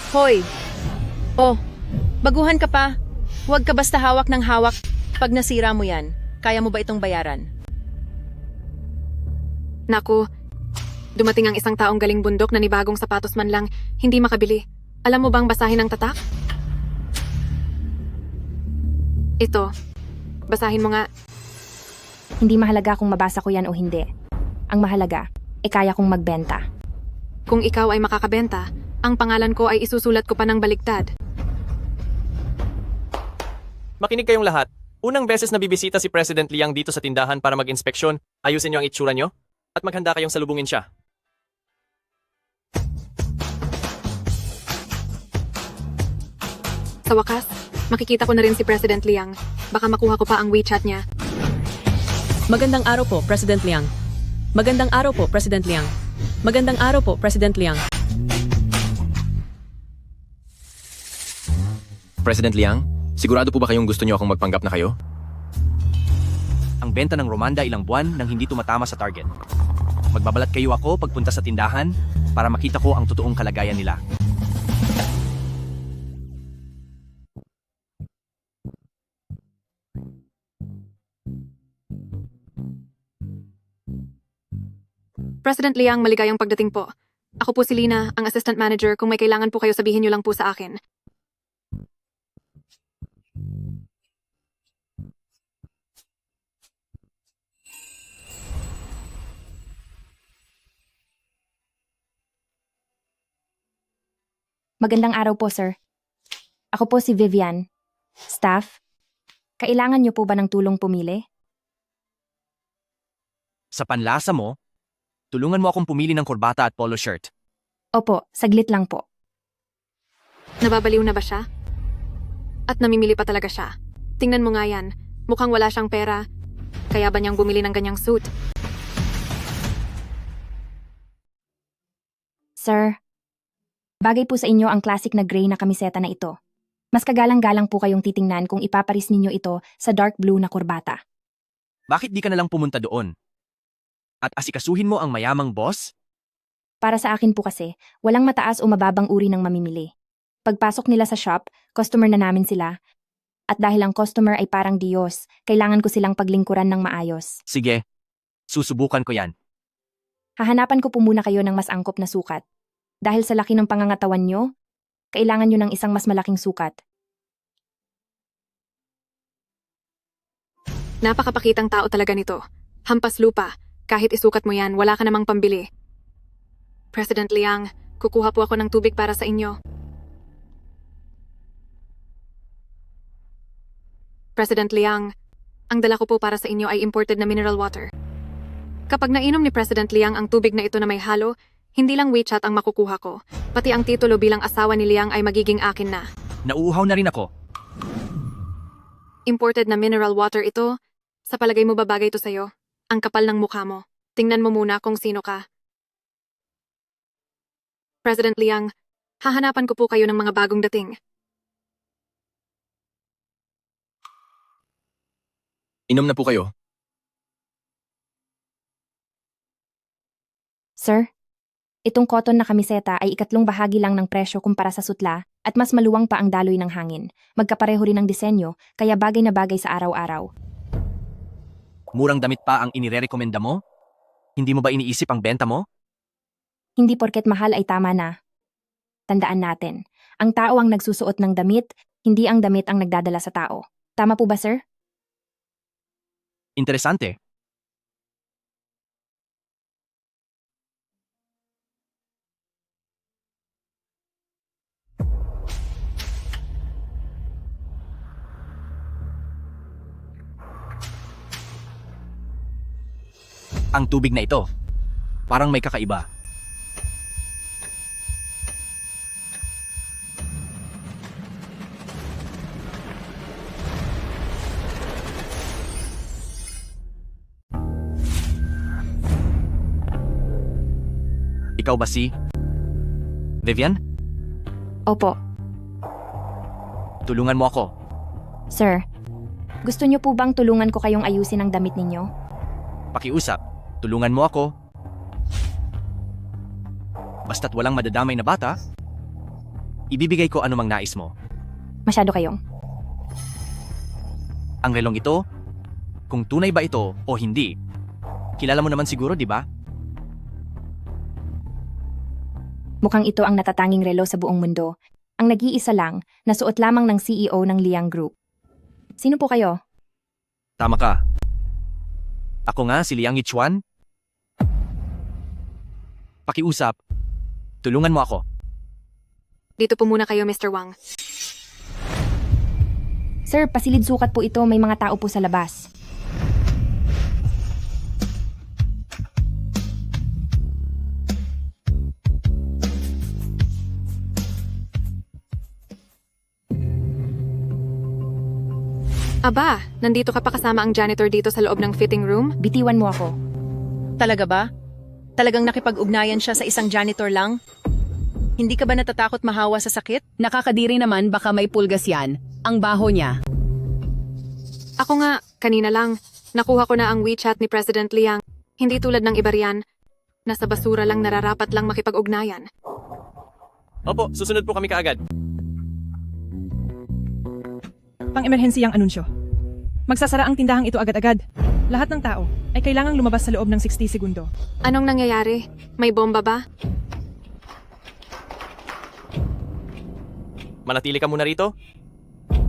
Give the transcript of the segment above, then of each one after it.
Hoy! Oh, baguhan ka pa. Huwag ka basta hawak ng hawak. Pag nasira mo yan, kaya mo ba itong bayaran? Naku, dumating ang isang taong galing bundok na ni bagong sapatos man lang, hindi makabili. Alam mo bang basahin ang tatak? Ito, basahin mo nga. Hindi mahalaga kung mabasa ko yan o hindi. Ang mahalaga, kaya kong magbenta. Kung ikaw ay makakabenta, ang pangalan ko ay isusulat ko pa ng baligtad. Makinig kayong lahat. Unang beses na bibisita si President Liang dito sa tindahan para mag-inspeksyon, ayusin niyo ang itsura niyo at maghanda kayong salubungin siya. Sa wakas, makikita ko na rin si President Liang. Baka makuha ko pa ang WeChat niya. Magandang araw po, President Liang. Magandang araw po, President Liang. Magandang araw po, President Liang. President Liang, sigurado po ba kayong gusto niyo akong magpanggap na kayo? Ang benta ng Romanda ilang buwan nang hindi tumatama sa target. Magbabalat kayo ako pagpunta sa tindahan para makita ko ang totoong kalagayan nila. President Liang, maligayang pagdating po. Ako po si Lina, ang assistant manager. Kung may kailangan po kayo, sabihin niyo lang po sa akin. Magandang araw po, sir. Ako po si Vivian. Staff, kailangan niyo po ba ng tulong pumili? Sa panlasa mo, tulungan mo akong pumili ng kurbata at polo shirt. Opo, saglit lang po. Nababaliw na ba siya? At namimili pa talaga siya. Tingnan mo nga yan. Mukhang wala siyang pera. Kaya ba niyang bumili ng ganyang suit? Sir, bagay po sa inyo ang classic na gray na kamiseta na ito. Mas kagalang-galang po kayong titingnan kung ipaparis ninyo ito sa dark blue na kurbata. Bakit di ka nalang pumunta doon? At asikasuhin mo ang mayamang boss? Para sa akin po kasi, walang mataas o mababang uri ng mamimili. Pagpasok nila sa shop, customer na namin sila. At dahil ang customer ay parang Diyos, kailangan ko silang paglingkuran ng maayos. Sige, susubukan ko yan. Hahanapan ko po muna kayo ng mas angkop na sukat. Dahil sa laki ng pangangatawan nyo, kailangan nyo ng isang mas malaking sukat. Napakapakitang tao talaga nito. Hampas lupa. Kahit isukat mo yan, wala ka namang pambili. President Liang, kukuha po ako ng tubig para sa inyo. President Liang, ang dala ko po para sa inyo ay imported na mineral water. Kapag nainom ni President Liang ang tubig na ito na may halo, hindi lang WeChat ang makukuha ko, pati ang titulo bilang asawa ni Liang ay magiging akin na. Nauuhaw na rin ako. Imported na mineral water ito, sa palagay mo ba bagay ito sa'yo? Ang kapal ng mukha mo. Tingnan mo muna kung sino ka. President Liang, hahanapan ko po kayo ng mga bagong dating. Inom na po kayo. Sir, itong cotton na kamiseta ay ikatlong bahagi lang ng presyo kumpara sa sutla at mas maluwang pa ang daloy ng hangin. Magkapareho rin ng disenyo, kaya bagay na bagay sa araw-araw. Murang damit pa ang inirerekomenda mo? Hindi mo ba iniisip ang benta mo? Hindi porket mahal ay tama na. Tandaan natin, ang tao ang nagsusuot ng damit, hindi ang damit ang nagdadala sa tao. Tama po ba, sir? Interesante. Ang tubig na ito, parang may kakaiba. Ikaw ba si Vivian? Opo, Tulungan mo ako. sir. Gusto niyo po bang tulungan ko kayong ayusin ang damit ninyo? Pakiusap. Tulungan mo ako. Basta't walang madadamay na bata. Ibibigay ko anumang nais mo. Masyado kayong. Ang relong ito, kung tunay ba ito o hindi, kilala mo naman siguro, di ba? Mukhang ito ang natatanging relo sa buong mundo. Ang nag-iisa lang, na suot lamang ng CEO ng Liang Group. Sino po kayo? Tama ka. Ako nga si Liang Yichuan. Pakiusap. Tulungan mo ako. Dito po muna kayo, Mr. Wang. Sir, pasilid sukat po ito, may mga tao po sa labas. Aba, nandito ka pa kasama ang janitor dito sa loob ng fitting room? Bitiwan mo ako. Talaga ba? Talagang nakipag-ugnayan siya sa isang janitor lang? Hindi ka ba natatakot mahawa sa sakit? Nakakadiri naman, baka may pulgas yan. Ang baho niya. Ako nga, kanina lang. Nakuha ko na ang WeChat ni President Liang. Hindi tulad ng iba riyan. Nasa basura lang nararapat lang makipag-ugnayan. Opo, susunod po kami kaagad. Pang-emerhensiyang anunsyo. Magsasara ang tindahang ito agad-agad. Lahat ng tao ay kailangang lumabas sa loob ng 60 segundo. Anong nangyayari? May bomba ba? Manatili ka muna rito.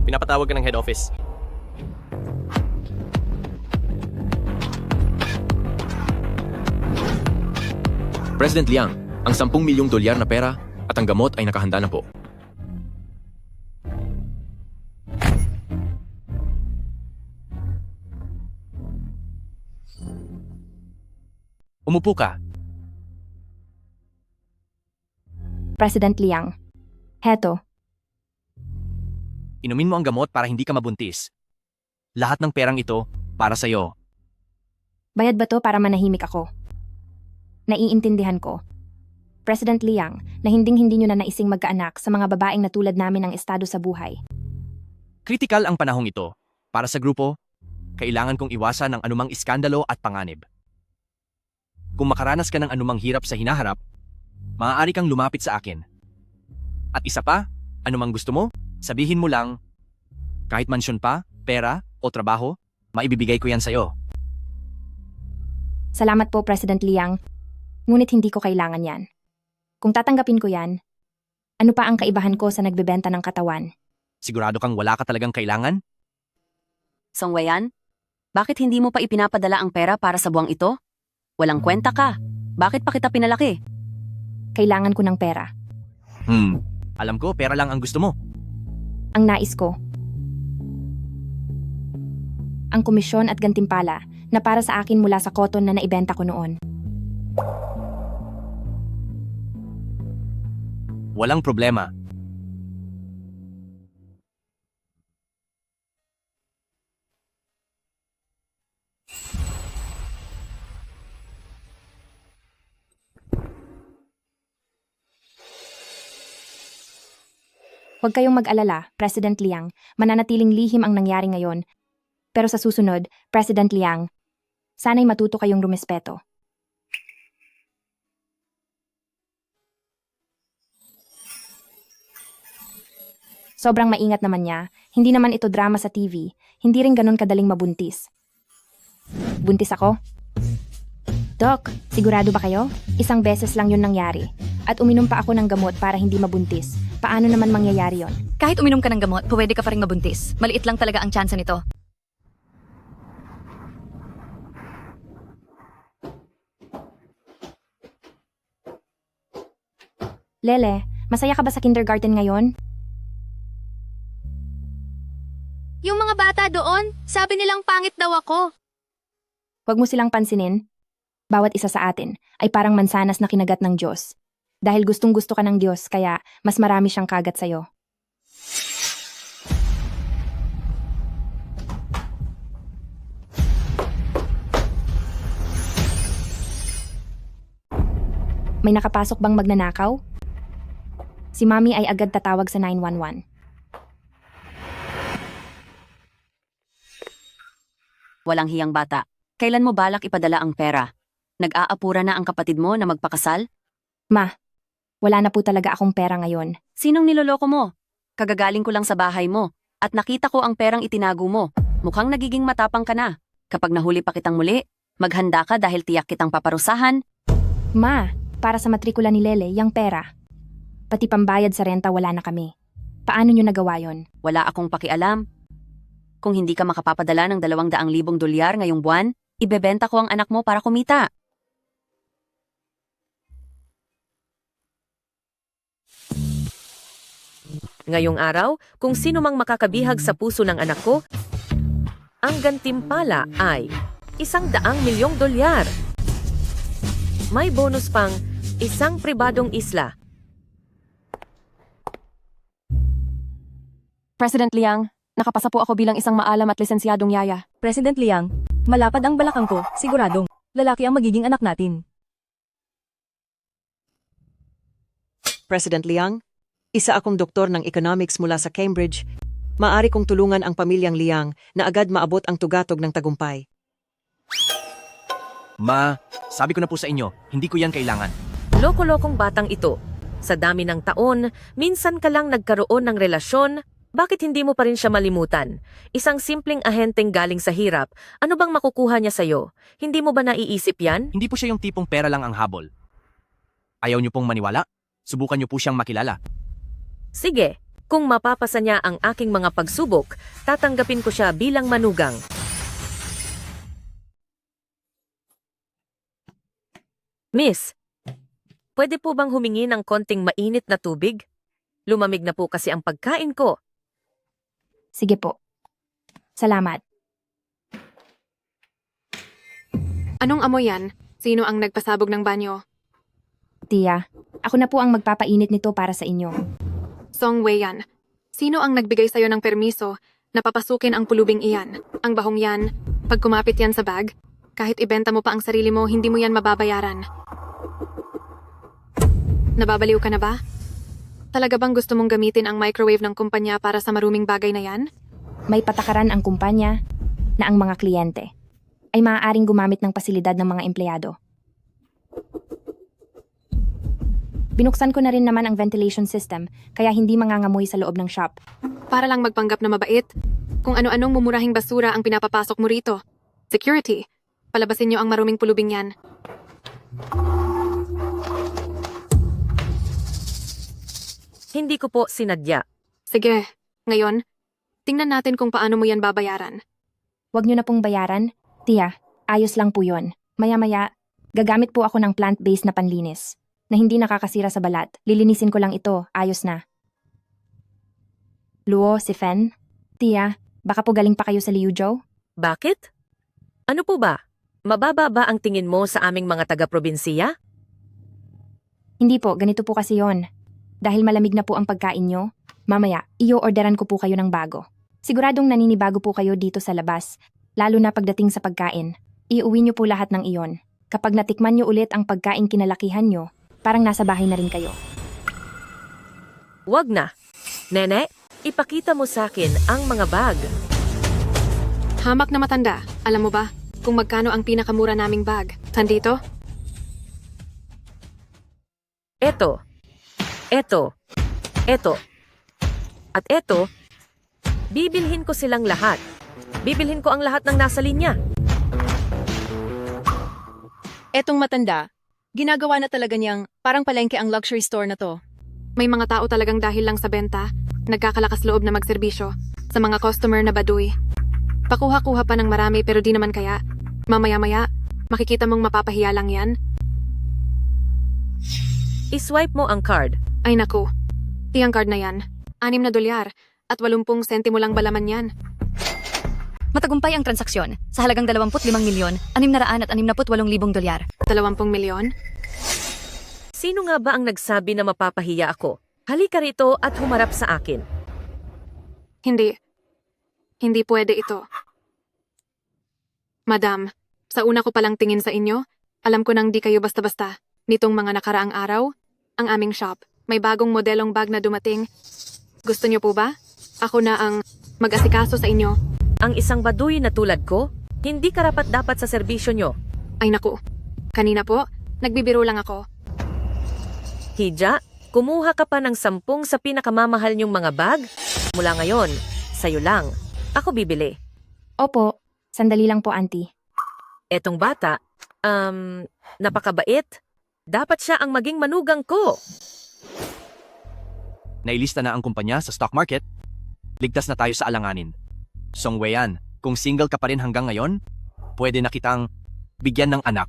Pinapatawag ka ng head office. President Liang, ang 10 milyong dolyar na pera at ang gamot ay nakahanda na po. Umupo ka. President Liang. Heto, Inumin mo ang gamot para hindi ka mabuntis. Lahat ng perang ito para sa'yo. bayad ba to para manahimik ako? Naiintindihan ko. President Liang, na hinding-hindi nyo na naising magkaanak sa mga babaeng na tulad namin ang estado sa buhay. Kritikal ang panahong ito. Para sa grupo, kailangan kong iwasan ang anumang iskandalo at panganib. Kung makaranas ka ng anumang hirap sa hinaharap, maaari kang lumapit sa akin. At isa pa, anumang gusto mo, sabihin mo lang, kahit mansyon pa, pera, o trabaho, maibibigay ko yan sa'yo. Salamat po, President Liang. Ngunit hindi ko kailangan yan. Kung tatanggapin ko yan, ano pa ang kaibahan ko sa nagbebenta ng katawan? Sigurado kang wala ka talagang kailangan? Songwayan, bakit hindi mo pa ipinapadala ang pera para sa buwang ito? Walang kwenta ka. Bakit pa kita pinalaki? Kailangan ko ng pera. Alam ko, pera lang ang gusto mo. Ang nais ko. Ang komisyon at gantimpala na para sa akin mula sa cotton na naibenta ko noon. Walang problema. Huwag kayong mag-alala, President Liang. Mananatiling lihim ang nangyari ngayon. Pero sa susunod, President Liang, sana'y matuto kayong rumespeto. Sobrang maingat naman niya. Hindi naman ito drama sa TV. Hindi rin ganun kadaling mabuntis. Buntis ako? Doc, sigurado ba kayo? Isang beses lang yun nangyari. At uminom pa ako ng gamot para hindi mabuntis. Paano naman mangyayari yon? Kahit uminom ka ng gamot, pwede ka pa rin mabuntis. Maliit lang talaga ang tsansa nito. Lele, masaya ka ba sa kindergarten ngayon? Yung mga bata doon, sabi nilang pangit daw ako. Huwag mo silang pansinin. Bawat isa sa atin ay parang mansanas na kinagat ng Diyos. Dahil gustong-gusto ka ng Diyos, kaya mas marami siyang kagat sa'yo. May nakapasok bang magnanakaw? Si Mami ay agad tatawag sa 911. Walang hiyang bata. Kailan mo balak ipadala ang pera? Nag-aapura na ang kapatid mo na magpakasal? Ma, Wala na po talaga akong pera ngayon. Sinong niloloko mo? Kagagaling ko lang sa bahay mo at nakita ko ang perang itinago mo. Mukhang nagiging matapang ka na. Kapag nahuli pa kitang muli, maghanda ka dahil tiyak kitang paparusahan. Ma, para sa matrikula ni Lele, yang pera. Pati pambayad sa renta wala na kami. Paano nyo nagawa yon? Wala akong pakialam. Kung hindi ka makapapadala ng 200,000 dolyar ngayong buwan, ibebenta ko ang anak mo para kumita. Ngayong araw, kung sino mang makakabihag sa puso ng anak ko, ang gantimpala ay 100,000,000 dolyar. May bonus pang isang pribadong isla. President Liang, nakapasa po ako bilang isang maalam at lisensyadong yaya. President Liang, malapad ang balakang ko, siguradong. Lalaki ang magiging anak natin. President Liang, isa akong doktor ng economics mula sa Cambridge. Maari kong tulungan ang pamilyang Liang na agad maabot ang tugatog ng tagumpay. Ma, sabi ko na po sa inyo, hindi ko yan kailangan. Loko-lokong batang ito. Sa dami ng taon, minsan ka lang nagkaroon ng relasyon, bakit hindi mo pa rin siya malimutan? Isang simpleng ahenteng galing sa hirap, ano bang makukuha niya sa'yo? Hindi mo ba naiisip yan? Hindi po siya yung tipong pera lang ang habol. Ayaw niyo pong maniwala? Subukan niyo po siyang makilala. Sige, kung mapapasa niya ang aking mga pagsubok, tatanggapin ko siya bilang manugang. Miss, pwede po bang humingi ng konting mainit na tubig? Lumamig na po kasi ang pagkain ko. Sige po. Salamat. Anong amoy yan? Sino ang nagpasabog ng banyo? Tia, ako na po ang magpapainit nito para sa inyo. Song Wei yan. Sino ang nagbigay sa'yo ng permiso na papasukin ang pulubing iyan? Ang bahong yan, pag kumapit yan sa bag, kahit ibenta mo pa ang sarili mo, hindi mo yan mababayaran. Nababaliw ka na ba? Talaga bang gusto mong gamitin ang microwave ng kumpanya para sa maruming bagay na yan? May patakaran ang kumpanya na ang mga kliyente ay maaaring gumamit ng pasilidad ng mga empleyado. Binuksan ko na rin naman ang ventilation system kaya hindi mangangamoy sa loob ng shop. Para lang magpanggap na mabait, kung ano-anong mumurahing basura ang pinapapasok mo rito. Security, palabasin niyo ang maruming pulubing yan. Hindi ko po sinadya. Sige, ngayon, tingnan natin kung paano mo yan babayaran. Huwag nyo na pong bayaran. Tia, ayos lang po yon. Maya-maya, gagamit po ako ng plant-based na panlinis na hindi nakakasira sa balat. Lilinisin ko lang ito, ayos na. Luo, si Fen? Tia, baka po galing pa kayo sa Liuzhou? Bakit? Ano po ba? Mababa ba ang tingin mo sa aming mga taga-probinsiya? Hindi po, ganito po kasi yon. Dahil malamig na po ang pagkain nyo, mamaya, i-orderan ko po kayo ng bago. Siguradong naninibago po kayo dito sa labas, lalo na pagdating sa pagkain. Iuwi nyo po lahat ng iyon. Kapag natikman nyo ulit ang pagkain kinalakihan nyo, parang nasa bahay na rin kayo. Wag na. Nene, ipakita mo sa akin ang mga bag. Hamak na matanda, alam mo ba kung magkano ang pinakamura naming bag? Sandito? Eto. At eto, bibilhin ko silang lahat. Bibilhin ko ang lahat ng nasa linya. Etong matanda, ginagawa na talaga niyang parang palengke ang luxury store na to. May mga tao talagang dahil lang sa benta, nagkakalakas loob na magserbisyo sa mga customer na baduy. Pakuha-kuha pa ng marami pero di naman kaya. Mamaya-maya, makikita mong mapapahiya lang yan. I-swipe mo ang card. Ay naku, tiyang card na yan. 6 na dolyar at 80 sentimo lang balaman yan. Matagumpay ang transaksyon sa halagang 25,668,000 dolyar. 20 milyon? Sino nga ba ang nagsabi na mapapahiya ako? Halika rito at humarap sa akin. Hindi. Hindi pwede ito. Madam, sa una ko palang tingin sa inyo, alam ko nang di kayo basta-basta. Nitong mga nakaraang araw, ang aming shop, may bagong modelong bag na dumating. Gusto niyo po ba? Ako na ang mag-asikaso sa inyo. Ang isang baduy na tulad ko, hindi karapat-dapat sa serbisyo nyo. Ay naku, kanina po, nagbibiro lang ako. Hija, Kumuha ka pa ng 10 sa pinakamamahal niyong mga bag? Mula ngayon, sa'yo lang. Ako bibili. Opo, sandali lang po, auntie. Etong bata, napakabait. Dapat siya ang maging manugang ko. Nailista na ang kumpanya sa stock market. Ligtas na tayo sa alanganin. Song Weian, kung single ka pa rin hanggang ngayon, pwede na kitang bigyan ng anak.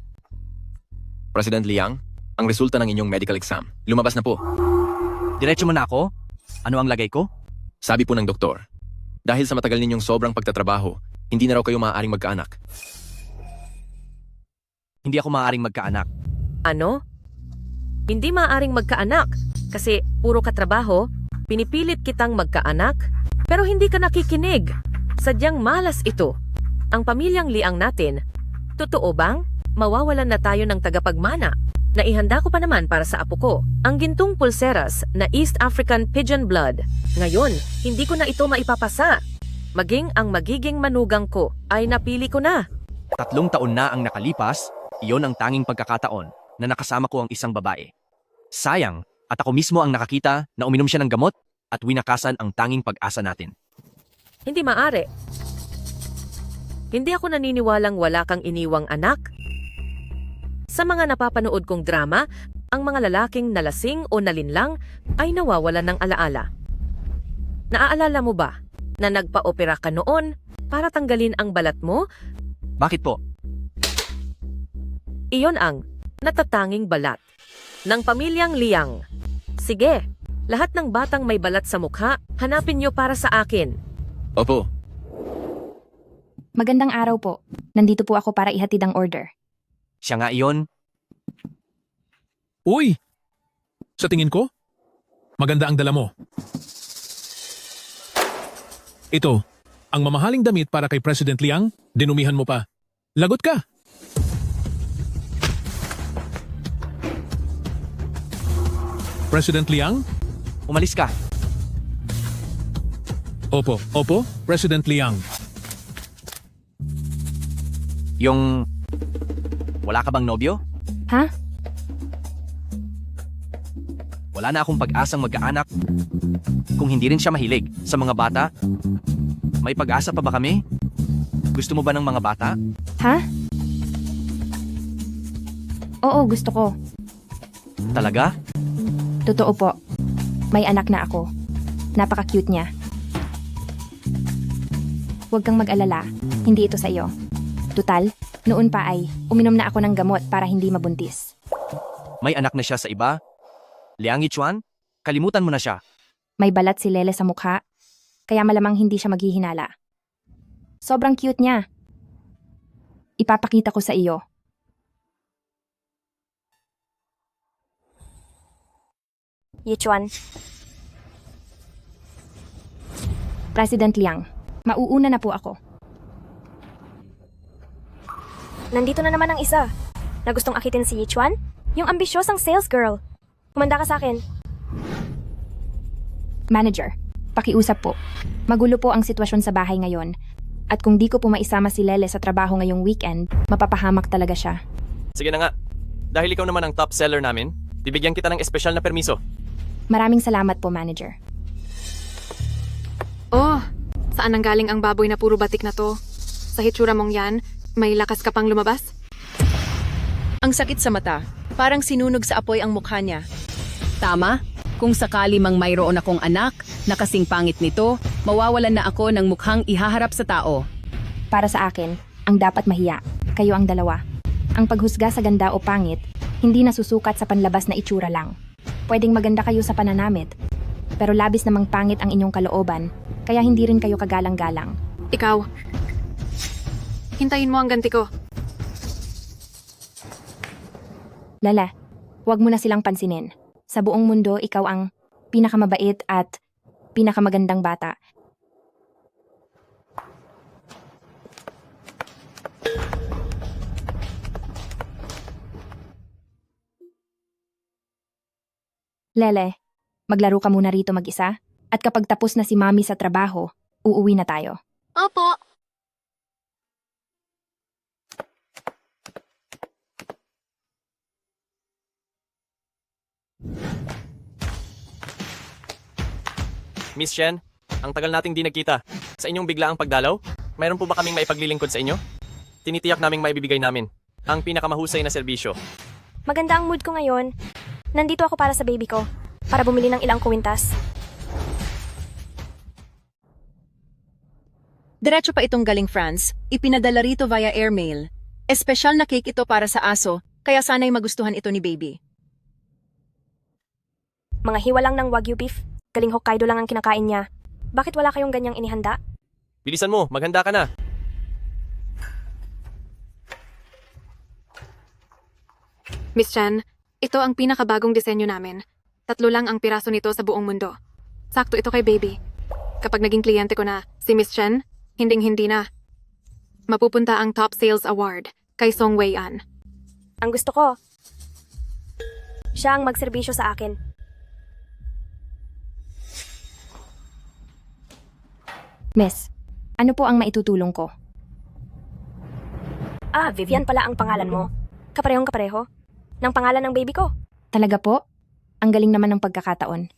President Liang, ang resulta ng inyong medical exam. Lumabas na po. Diretso mo na ako? Ano ang lagay ko? Sabi po ng doktor, dahil sa matagal ninyong sobrang pagtatrabaho, hindi na raw kayo maaaring magkaanak. Hindi ako maaaring magkaanak. Ano? Hindi maaaring magkaanak kasi puro katrabaho, pinipilit kitang magkaanak, pero hindi ka nakikinig. Sadyang malas ito. Ang pamilyang Liang natin, totoo bang mawawalan na tayo ng tagapagmana? Naihanda ko pa naman para sa apo ko ang gintong pulseras na East African Pigeon Blood. Ngayon, hindi ko na ito maipapasa. Maging ang magiging manugang ko ay napili ko na. 3 taon na ang nakalipas, iyon ang tanging pagkakataon na nakasama ko ang isang babae. Sayang, at ako mismo ang nakakita na uminom siya ng gamot at winakasan ang tanging pag-asa natin. Hindi maaari. Hindi ako naniniwalang wala kang iniwang anak. Sa mga napapanood kong drama, ang mga lalaking nalasing o nalinlang ay nawawalan ng alaala. Naaalala mo ba na nagpa-opera ka noon para tanggalin ang balat mo? Bakit po? Iyon ang natatanging balat ng pamilyang Liang. Sige, lahat ng batang may balat sa mukha, hanapin niyo para sa akin. Opo. Magandang araw po. Nandito po ako para ihatid ang order. Siya nga iyon. Uy! Sa tingin ko, maganda ang dala mo. Ito, ang mamahaling damit para kay President Liang, dinumihan mo pa. Lagot ka! President Liang? Umalis ka. Opo, President Liang. Yung... Wala ka bang nobyo? Ha? Wala na akong pag-asang magkaanak. Kung hindi rin siya mahilig sa mga bata, may pag-asa pa ba kami? Gusto mo ba ng mga bata? Ha? Oo, gusto ko. Talaga? Totoo po. May anak na ako. Napaka-cute niya. Huwag kang mag-alala. Hindi ito sa iyo. Tutal, noon pa ay uminom na ako ng gamot para hindi mabuntis. May anak na siya sa iba? Liang Yichuan? Kalimutan mo na siya. May balat si Lele sa mukha, kaya malamang hindi siya maghihinala. Sobrang cute niya. Ipapakita ko sa iyo. Yichuan. President Liang, mauuna na po ako. Nandito na naman ang isa na gustong akitin si Yichuan, yung ambisyosang sales girl. Kumanda ka sa akin. Manager, pakiusap po. Magulo po ang sitwasyon sa bahay ngayon. At kung di ko po maisama si Lele sa trabaho ngayong weekend, mapapahamak talaga siya. Sige na nga. Dahil ikaw naman ang top seller namin, bibigyan kita ng espesyal na permiso. Maraming salamat po, manager. Oh, saan nanggaling ang baboy na puro batik na to? Sa hitsura mong yan, may lakas ka pang lumabas? Ang sakit sa mata. Parang sinunog sa apoy ang mukha niya. Tama? Kung sakali mang mayroon akong anak na kasing pangit nito, mawawalan na ako ng mukhang ihaharap sa tao. Para sa akin, ang dapat mahiya, kayo ang dalawa. Ang paghusga sa ganda o pangit, hindi nasusukat sa panlabas na itsura lang. Pwedeng maganda kayo sa pananamit, pero labis namang pangit ang inyong kalooban, kaya hindi rin kayo kagalang-galang. Ikaw, hintayin mo ang ganti ko. Lala, huwag mo na silang pansinin. Sa buong mundo, ikaw ang pinakamabait at pinakamagandang bata. Lele, maglaro ka muna rito mag-isa, at kapag tapos na si Mami sa trabaho, uuwi na tayo. Opo. Miss Shen, ang tagal nating di nagkita. Sa inyong biglaang pagdalaw, mayroon po ba kaming maipaglilingkod sa inyo? Tinitiyak naming maibibigay namin ang pinakamahusay na serbisyo. Maganda ang mood ko ngayon. Nandito ako para sa baby ko. Para bumili ng ilang kwintas. Diretso pa itong galing France, ipinadala rito via airmail. Espesyal na cake ito para sa aso, kaya sana'y magustuhan ito ni baby. Mga hiwa lang ng Wagyu beef. Galing Hokkaido lang ang kinakain niya. Bakit wala kayong ganyang inihanda? Bilisan mo, maghanda ka na. Miss Chen, ito ang pinakabagong disenyo namin. 3 lang ang piraso nito sa buong mundo. Sakto ito kay baby. Kapag naging kliyente ko na si Miss Chen, hinding-hindi na. Mapupunta ang Top Sales Award kay Song Wei-an. Ang gusto ko, siya ang magserbisyo sa akin. Miss, ano po ang maitutulong ko? Vivian pala ang pangalan mo. Kaparehong kapareho. Ng pangalan ng baby ko. Talaga po? Ang galing naman ng pagkakataon.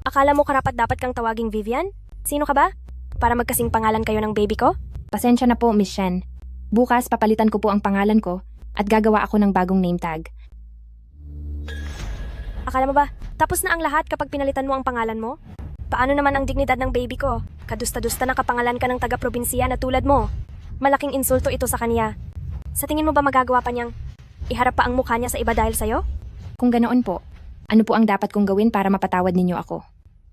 Akala mo karapat dapat kang tawaging Vivian? Sino ka ba? Para magkasing pangalan kayo ng baby ko? Pasensya na po, Miss Shen. Bukas papalitan ko po ang pangalan ko at gagawa ako ng bagong name tag. Akala mo ba, tapos na ang lahat kapag pinalitan mo ang pangalan mo? Paano naman ang dignidad ng baby ko? Kadusta-dusta na kapangalan ka ng taga-probinsiya na tulad mo. Malaking insulto ito sa kanya. Sa tingin mo ba magagawa pa niyang iharap pa ang mukha niya sa iba dahil sa'yo? Kung ganoon po, ano po ang dapat kong gawin para mapatawad ninyo ako?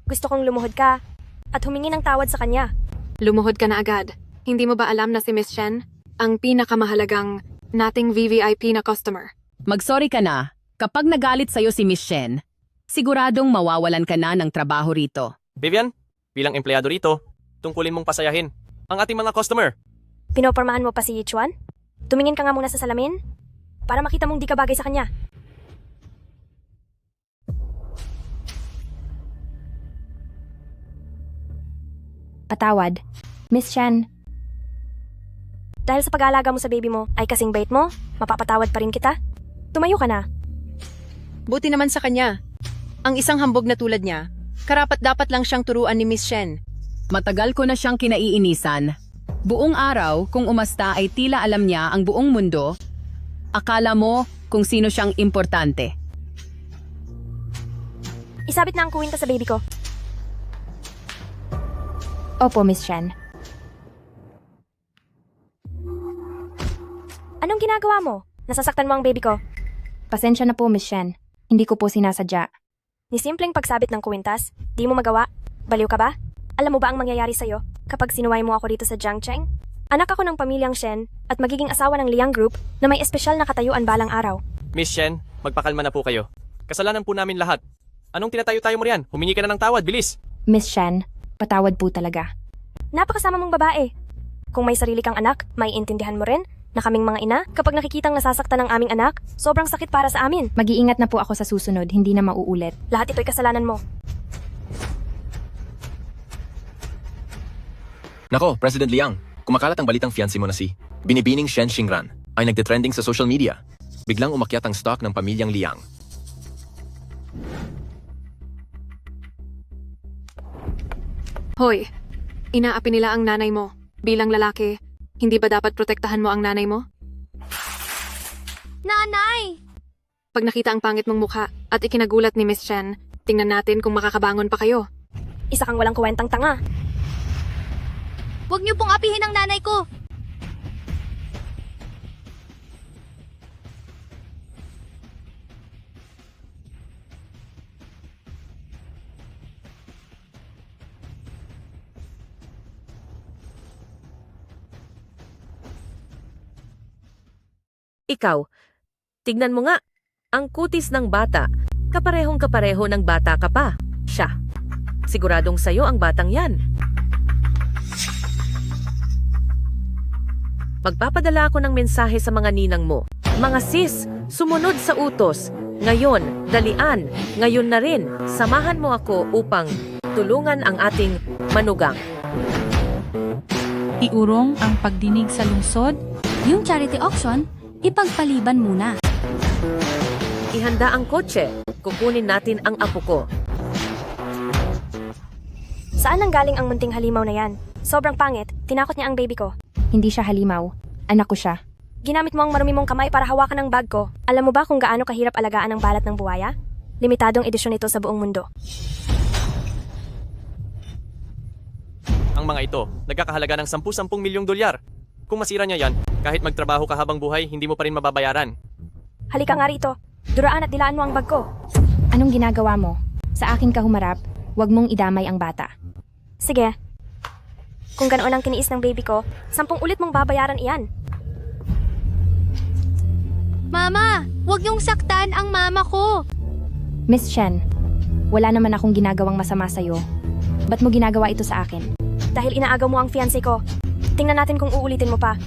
Gusto kong lumuhod ka at humingi ng tawad sa kanya. Lumuhod ka na agad. Hindi mo ba alam na si Miss Chen ang pinakamahalagang nating VVIP na customer? Magsorry ka na. Kapag nagalit sa'yo si Miss Shen, siguradong mawawalan ka na ng trabaho rito. Vivian, bilang empleyado rito, tungkulin mong pasayahin ang ating mga customer. Pinopormahan mo pa si Yichuan? Tumingin ka nga muna sa salamin para makita mong di ka bagay sa kanya. Patawad. Miss Chen, Dahil sa pag-aalaga mo sa baby mo ay kasing bait mo, mapapatawad pa rin kita. Tumayo ka na. Buti naman sa kanya. Ang isang hambog na tulad niya, karapat dapat lang siyang turuan ni Miss Shen. Matagal ko na siyang kinaiinisan. Buong araw, kung umasta ay tila alam niya ang buong mundo. Akala mo kung sino siyang importante. Isabit na ang kuwinta sa baby ko. Opo, Miss Shen. Anong ginagawa mo? Nasasaktan mo ang baby ko. Pasensya na po, Miss Shen. Hindi ko po sinasadya. Ni simpleng pagsabit ng kuwintas, di mo magawa. Baliw ka ba? Alam mo ba ang mangyayari sa'yo kapag sinuway mo ako dito sa Jiangcheng? Anak ako ng pamilyang Shen at magiging asawa ng Liang Group na may espesyal na katayuan balang araw. Miss Shen, magpakalma na po kayo. Kasalanan po namin lahat. Anong tinatayo-tayo mo riyan? Humingi ka na ng tawad, bilis! Miss Shen, patawad po talaga. Napakasama mong babae. Kung may sarili kang anak, may intindihan mo rin na kaming mga ina, kapag nakikitang nasasaktan ng aming anak, sobrang sakit para sa amin. Mag-iingat na po ako sa susunod, hindi na mauulit. Lahat ito'y kasalanan mo. Nako, President Liang, kumakalat ang balitang fiancé mo na si Binibining Shen Xingran ay nagtitrending sa social media. Biglang umakyat ang stock ng pamilyang Liang. Hoy, inaapi nila ang nanay mo. Bilang lalaki, hindi ba dapat protektahan mo ang nanay mo? Nanay! Pag nakita ang pangit mong mukha at ikinagulat ni Miss Chen, tingnan natin kung makakabangon pa kayo. Isa kang walang kwentang tanga. Huwag niyo pong apihin ang nanay ko! Ikaw, tignan mo nga, ang kutis ng bata, kaparehong kapareho ng bata ka pa. Siya. Siguradong sayo ang batang yan. Magpapadala ako ng mensahe sa mga ninang mo. Mga sis, sumunod sa utos. Ngayon, dalian, ngayon na rin, samahan mo ako upang tulungan ang ating manugang. Iurong ang pagdinig sa lungsod, yung charity auction, ipagpaliban muna. Ihanda ang kotse. kukunin natin ang apo ko. Saan nang galing ang munting halimaw na yan? Sobrang pangit, tinakot niya ang baby ko. Hindi siya halimaw. Anak ko siya. Ginamit mo ang marumi mong kamay para hawakan ang bag ko. Alam mo ba kung gaano kahirap alagaan ang balat ng buwaya? Limitadong edisyon ito sa buong mundo. Ang mga ito, nagkakahalaga ng 10 milyong dolyar. Kung masira niya yan, kahit magtrabaho ka habang buhay, hindi mo pa rin mababayaran. Halika nga rito. Duraan at dilaan mo ang bag ko. Anong ginagawa mo? Sa akin ka humarap, huwag mong idamay ang bata. Sige. Kung ganoon ang tiniis ng baby ko, 10 ulit mong babayaran iyan. Mama, huwag niyong saktan ang mama ko. Miss Shen, wala naman akong ginagawang masama sa'yo. Ba't mo ginagawa ito sa akin? Dahil inaagaw mo ang fiancé ko. Tingnan natin kung uulitin mo pa.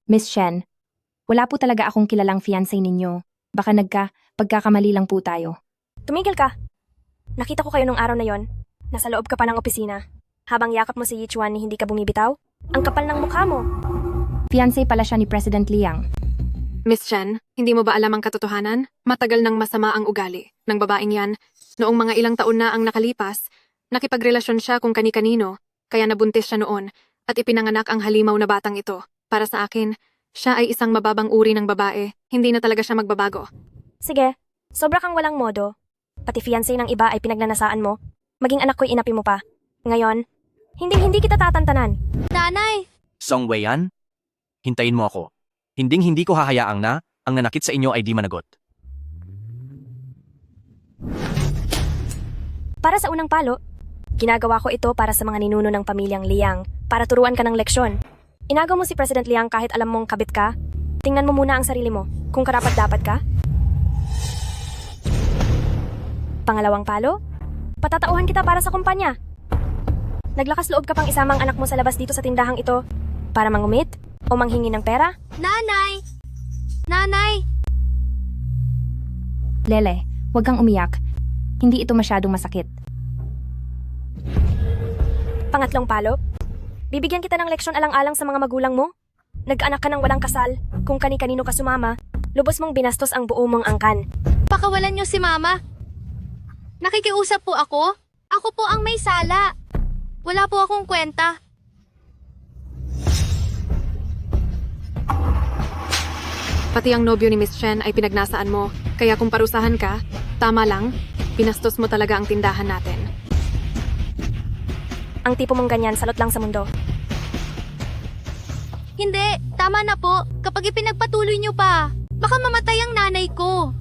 Miss Shen, wala po talaga akong kilalang fiancé ninyo. Baka pagkakamali lang po tayo. Tumigil ka. Nakita ko kayo nung araw na yon. Nasa loob ka pa ng opisina. Habang yakap mo si Yichuan ni hindi ka bumibitaw. Ang kapal ng mukha mo. Fiancé pala siya ni President Liang. Miss Chen, hindi mo ba alam ang katotohanan? Matagal nang masama ang ugali ng babaeng yan. Noong mga ilang taon na ang nakalipas, nakipagrelasyon siya kung kani-kanino, kaya nabuntis siya noon at ipinanganak ang halimaw na batang ito. Para sa akin, siya ay isang mababang uri ng babae. Hindi na talaga siya magbabago. Sige, sobra kang walang modo. Pati fiancé ng iba ay pinagnanasaan mo. Maging anak ko'y inapi mo pa. Ngayon, hindi kita tatantanan. Nanay! Song Weiyan, hintayin mo ako. Hindi ko hahayaang na ang nanakit sa inyo ay di managot. Para sa unang palo, ginagawa ko ito para sa mga ninuno ng pamilyang Liang, para turuan ka ng leksyon. Inagaw mo si President Liang kahit alam mong kabit ka. Tingnan mo muna ang sarili mo, kung karapat-dapat ka. Pangalawang palo, patatauhan kita para sa kumpanya. Naglakas loob ka pang isamang anak mo sa labas dito sa tindahang ito para mangumit o manghingi ng pera? Nanay! Nanay! Lele, huwag kang umiyak. Hindi ito masyadong masakit. Pangatlong palo, bibigyan kita ng leksyon alang-alang sa mga magulang mo. Nag-anak ka ng walang kasal, kung kani-kanino ka sumama, lubos mong binastos ang buo mong angkan. Pakawalan niyo si Mama. Nakikiusap po ako. Ako po ang may sala. Wala po akong kwenta. Pati ang nobyo ni Miss Chen ay pinagnasaan mo, kaya kung parusahan ka, tama lang, pinastos mo talaga ang tindahan natin. Ang tipo mong ganyan, salot lang sa mundo. Hindi, tama na po. Kapag ipinagpatuloy niyo pa, baka mamatay ang nanay ko.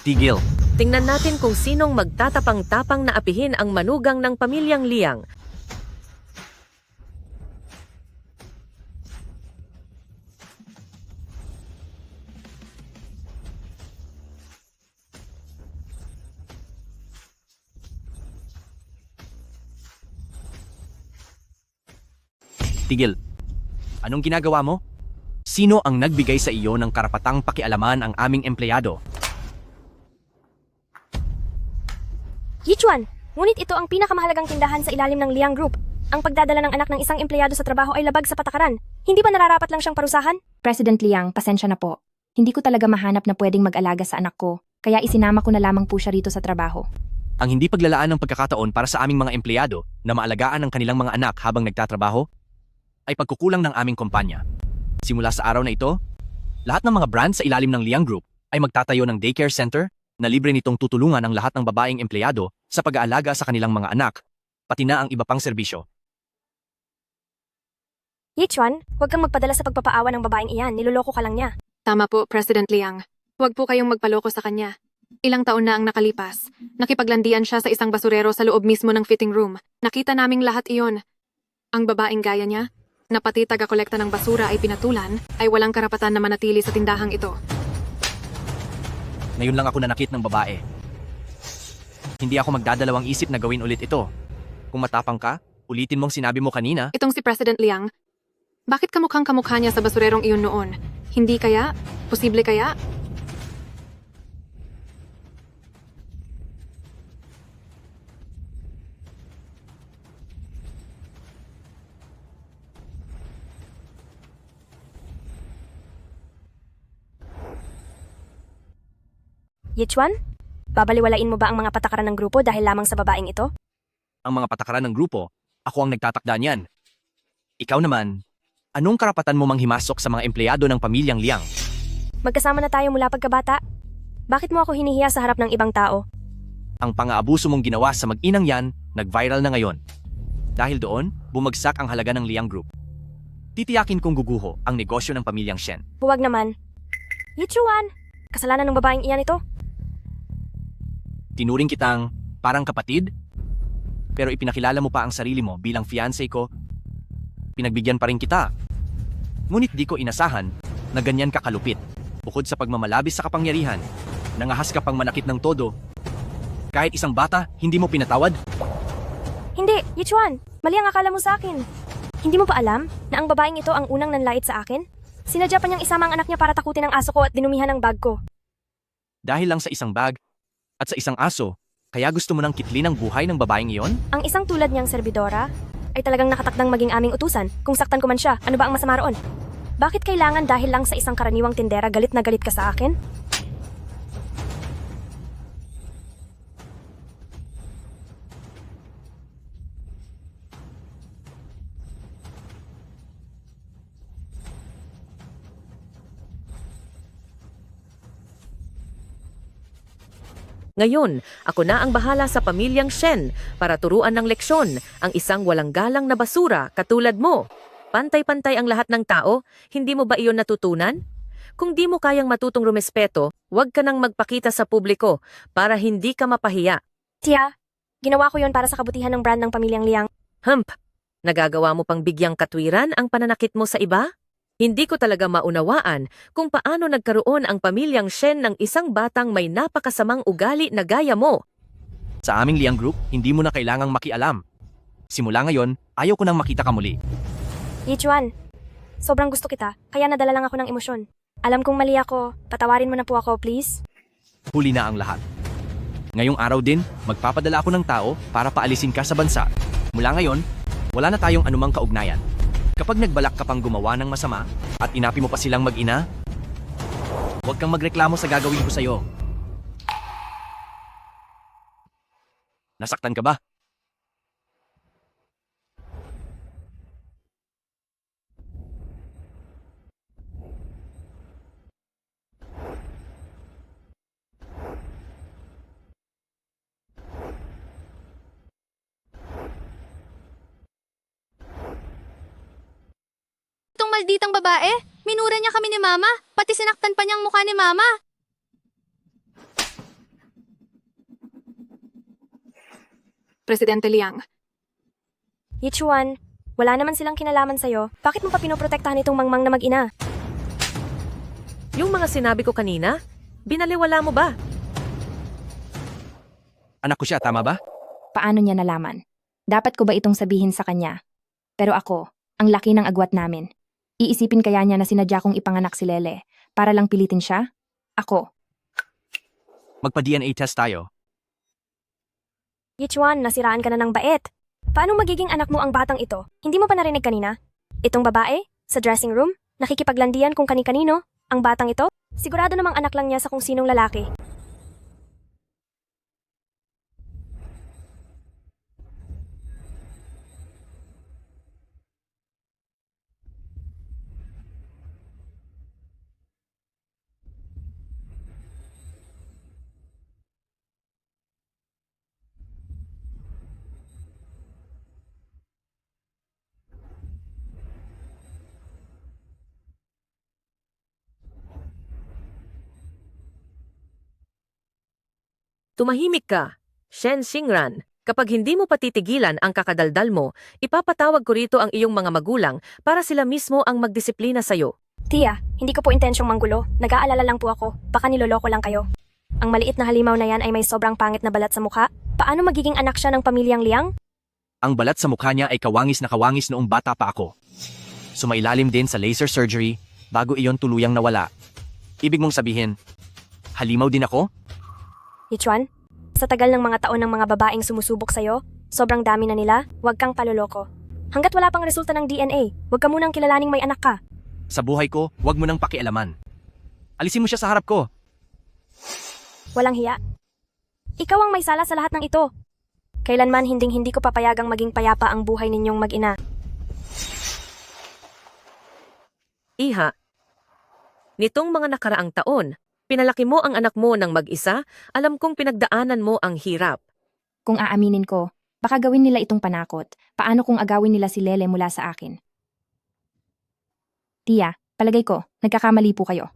Tigil. Tingnan natin kung sinong magtatapang-tapang na apihin ang manugang ng pamilyang Liang. Tigil. Anong ginagawa mo? Sino ang nagbigay sa iyo ng karapatang pakialaman ang aming empleyado? Yichuan, ngunit ito ang pinakamahalagang tindahan sa ilalim ng Liang Group. Ang pagdadala ng anak ng isang empleyado sa trabaho ay labag sa patakaran. Hindi ba nararapat lang siyang parusahan? President Liang, pasensya na po. Hindi ko talaga mahanap na pwedeng mag-alaga sa anak ko, kaya isinama ko na lamang po siya rito sa trabaho. Ang hindi paglalaan ng pagkakataon para sa aming mga empleyado na maalagaan ang kanilang mga anak habang nagtatrabaho ay pagkukulang ng aming kumpanya. Simula sa araw na ito, lahat ng mga brand sa ilalim ng Liang Group ay magtatayo ng daycare center na libre nitong tutulungan ang lahat ng babaeng empleyado sa pag-aalaga sa kanilang mga anak, pati na ang iba pang serbisyo. Yichuan, huwag kang magpadala sa pagpapaawa ng babaeng iyan. Niloloko ka lang niya. Tama po, President Liang. Huwag po kayong magpaloko sa kanya. Ilang taon na ang nakalipas. Nakipaglandian siya sa isang basurero sa loob mismo ng fitting room. Nakita naming lahat iyon. Ang babaeng gaya niya, na pati taga-kolekta ng basura ay pinatulan, ay walang karapatan na manatili sa tindahang ito. Ngayon lang ako nanakit ng babae. Hindi ako magdadalawang isip na gawin ulit ito. Kung matapang ka, ulitin mong sinabi mo kanina. Itong si President Liang, bakit kamukhang kamukha niya sa basurerong iyon noon? Hindi kaya? Posible kaya? Yichuan? Babaliwalain mo ba ang mga patakaran ng grupo dahil lamang sa babaeng ito? Ang mga patakaran ng grupo, ako ang nagtatakda niyan. Ikaw naman, anong karapatan mo manghimasok sa mga empleyado ng pamilyang Liang? Magkasama na tayo mula pagkabata. Bakit mo ako hinihiya sa harap ng ibang tao? Ang pang-aabuso mong ginawa sa mag-inang yan, nag-viral na ngayon. Dahil doon, bumagsak ang halaga ng Liang Group. Titiyakin kong guguho ang negosyo ng pamilyang Shen. Huwag naman. Yichuan! Kasalanan ng babaeng iyan ito. Tinuring kitang parang kapatid, pero ipinakilala mo pa ang sarili mo bilang fiancé ko. Pinagbigyan pa rin kita. Ngunit di ko inasahan na ganyan ka kalupit. Bukod sa pagmamalabis sa kapangyarihan, nangahas ka pang manakit ng todo. Kahit isang bata, hindi mo pinatawad? Hindi, Yichuan! Mali ang akala mo sa akin. Hindi mo ba alam na ang babaeng ito ang unang nanlait sa akin? Sinadya pa niyang isama ang anak niya para takutin ang aso ko at dinumihan ang bag ko. Dahil lang sa isang bag at sa isang aso, kaya gusto mo nang kitlin ang buhay ng babaeng iyon? Ang isang tulad niyang serbidora ay talagang nakatakdang maging aming utusan. Kung saktan ko man siya, ano ba ang masama roon? Bakit kailangan dahil lang sa isang karaniwang tindera galit na galit ka sa akin? Ngayon, ako na ang bahala sa pamilyang Shen para turuan ng leksyon ang isang walang galang na basura katulad mo. Pantay-pantay ang lahat ng tao, hindi mo ba iyon natutunan? Kung di mo kayang matutong rumespeto, huwag ka nang magpakita sa publiko para hindi ka mapahiya. Tia, ginawa ko yon para sa kabutihan ng brand ng pamilyang Liang. Nagagawa mo pang bigyang katwiran ang pananakit mo sa iba? Hindi ko talaga maunawaan kung paano nagkaroon ang pamilyang Shen ng isang batang may napakasamang ugali na gaya mo. Sa aming Liang Group, hindi mo na kailangang makialam. Simula ngayon, ayaw ko nang makita ka muli. Yichuan, sobrang gusto kita, kaya nadala lang ako ng emosyon. Alam kong mali ako, patawarin mo na po ako, please. Huli na ang lahat. Ngayong araw din, magpapadala ako ng tao para paalisin ka sa bansa. Mula ngayon, wala na tayong anumang kaugnayan. Kapag nagbalak ka pang gumawa ng masama at inapi mo pa silang mag-ina, huwag kang magreklamo sa gagawin ko sa'yo. Nasaktan ka ba? Itong malditang babae, minura niya kami ni Mama, pati sinaktan pa niyang mukha ni Mama. Presidente Liang, Yichuan, wala naman silang kinalaman sa'yo. Bakit mo pa pinoprotektahan itong mangmang na mag-ina? Yung mga sinabi ko kanina, binaliwala mo ba? Anak ko siya, tama ba? Paano niya nalaman? Dapat ko ba itong sabihin sa kanya? Pero ako, ang laki ng agwat namin. Iisipin kaya niya na sinadya kong ipanganak si Lele para lang pilitin siya? Ako. Magpa-DNA test tayo. Yichuan, nasiraan ka na ng bait. Paano magiging anak mo ang batang ito? Hindi mo pa narinig kanina? Itong babae? Sa dressing room? Nakikipaglandian kung kani-kanino? Ang batang ito? Sigurado namang anak lang niya sa kung sinong lalaki. Tumahimik ka, Shen Xingran. Kapag hindi mo patitigilan ang kakadaldal mo, ipapatawag ko rito ang iyong mga magulang para sila mismo ang magdisiplina sa'yo. Tia, hindi ko po intensyong manggulo. Nag-aalala lang po ako. Baka niloloko lang kayo. Ang maliit na halimaw na yan ay may sobrang pangit na balat sa mukha. Paano magiging anak siya ng pamilyang Liang? Ang balat sa mukha niya ay kawangis na kawangis noong bata pa ako. Sumailalim din sa laser surgery bago iyon tuluyang nawala. Ibig mong sabihin, halimaw din ako? Yichuan, sa tagal ng mga taon ng mga babaeng sumusubok sa'yo, sobrang dami na nila, huwag kang paloloko. Hanggat wala pang resulta ng DNA, huwag ka munang kilalaning may anak ka. Sa buhay ko, huwag mo nang pakialaman. Alisin mo siya sa harap ko. Walang hiya. Ikaw ang may sala sa lahat ng ito. Kailanman hinding-hindi ko papayagang maging payapa ang buhay ninyong mag-ina. Iha, nitong mga nakaraang taon, pinalaki mo ang anak mo ng mag-isa, alam kong pinagdaanan mo ang hirap. Kung aaminin ko, baka gawin nila itong panakot. Paano kung agawin nila si Lele mula sa akin? Tia, palagay ko, nagkakamali po kayo.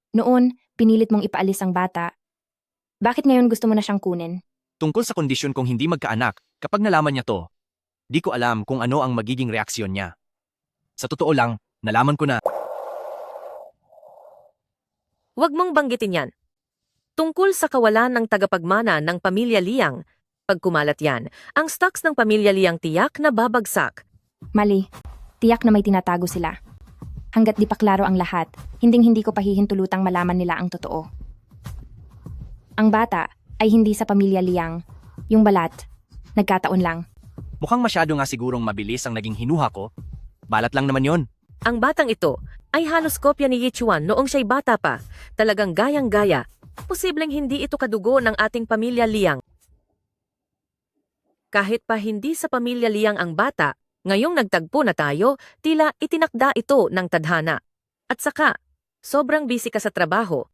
Noon, pinilit mong ipaalis ang bata. Bakit ngayon gusto mo na siyang kunin? Tungkol sa kondisyon kong hindi magkaanak, kapag nalaman niya to, di ko alam kung ano ang magiging reaksyon niya. Sa totoo lang, nalaman ko na. Huwag mong banggitin yan. Tungkol sa kawalan ng tagapagmana ng pamilya Liang, pag kumalat yan, ang stocks ng pamilya Liang tiyak na babagsak. Mali. Tiyak na may tinatago sila. Hanggat di pa klaro ang lahat, hinding-hindi ko pahihintulutang malaman nila ang totoo. Ang bata ay hindi sa pamilya Liang. Yung balat, nagkataon lang. Mukhang masyado nga sigurong mabilis ang naging hinuha ko. Balat lang naman yon. Ang batang ito ay halos kopya ni Yichuan noong siya'y bata pa. Talagang gayang-gaya. Posibleng hindi ito kadugo ng ating pamilya Liang. Kahit pa hindi sa pamilya Liang ang bata, ngayong nagtagpo na tayo, tila itinakda ito ng tadhana. At saka, sobrang busy ka sa trabaho.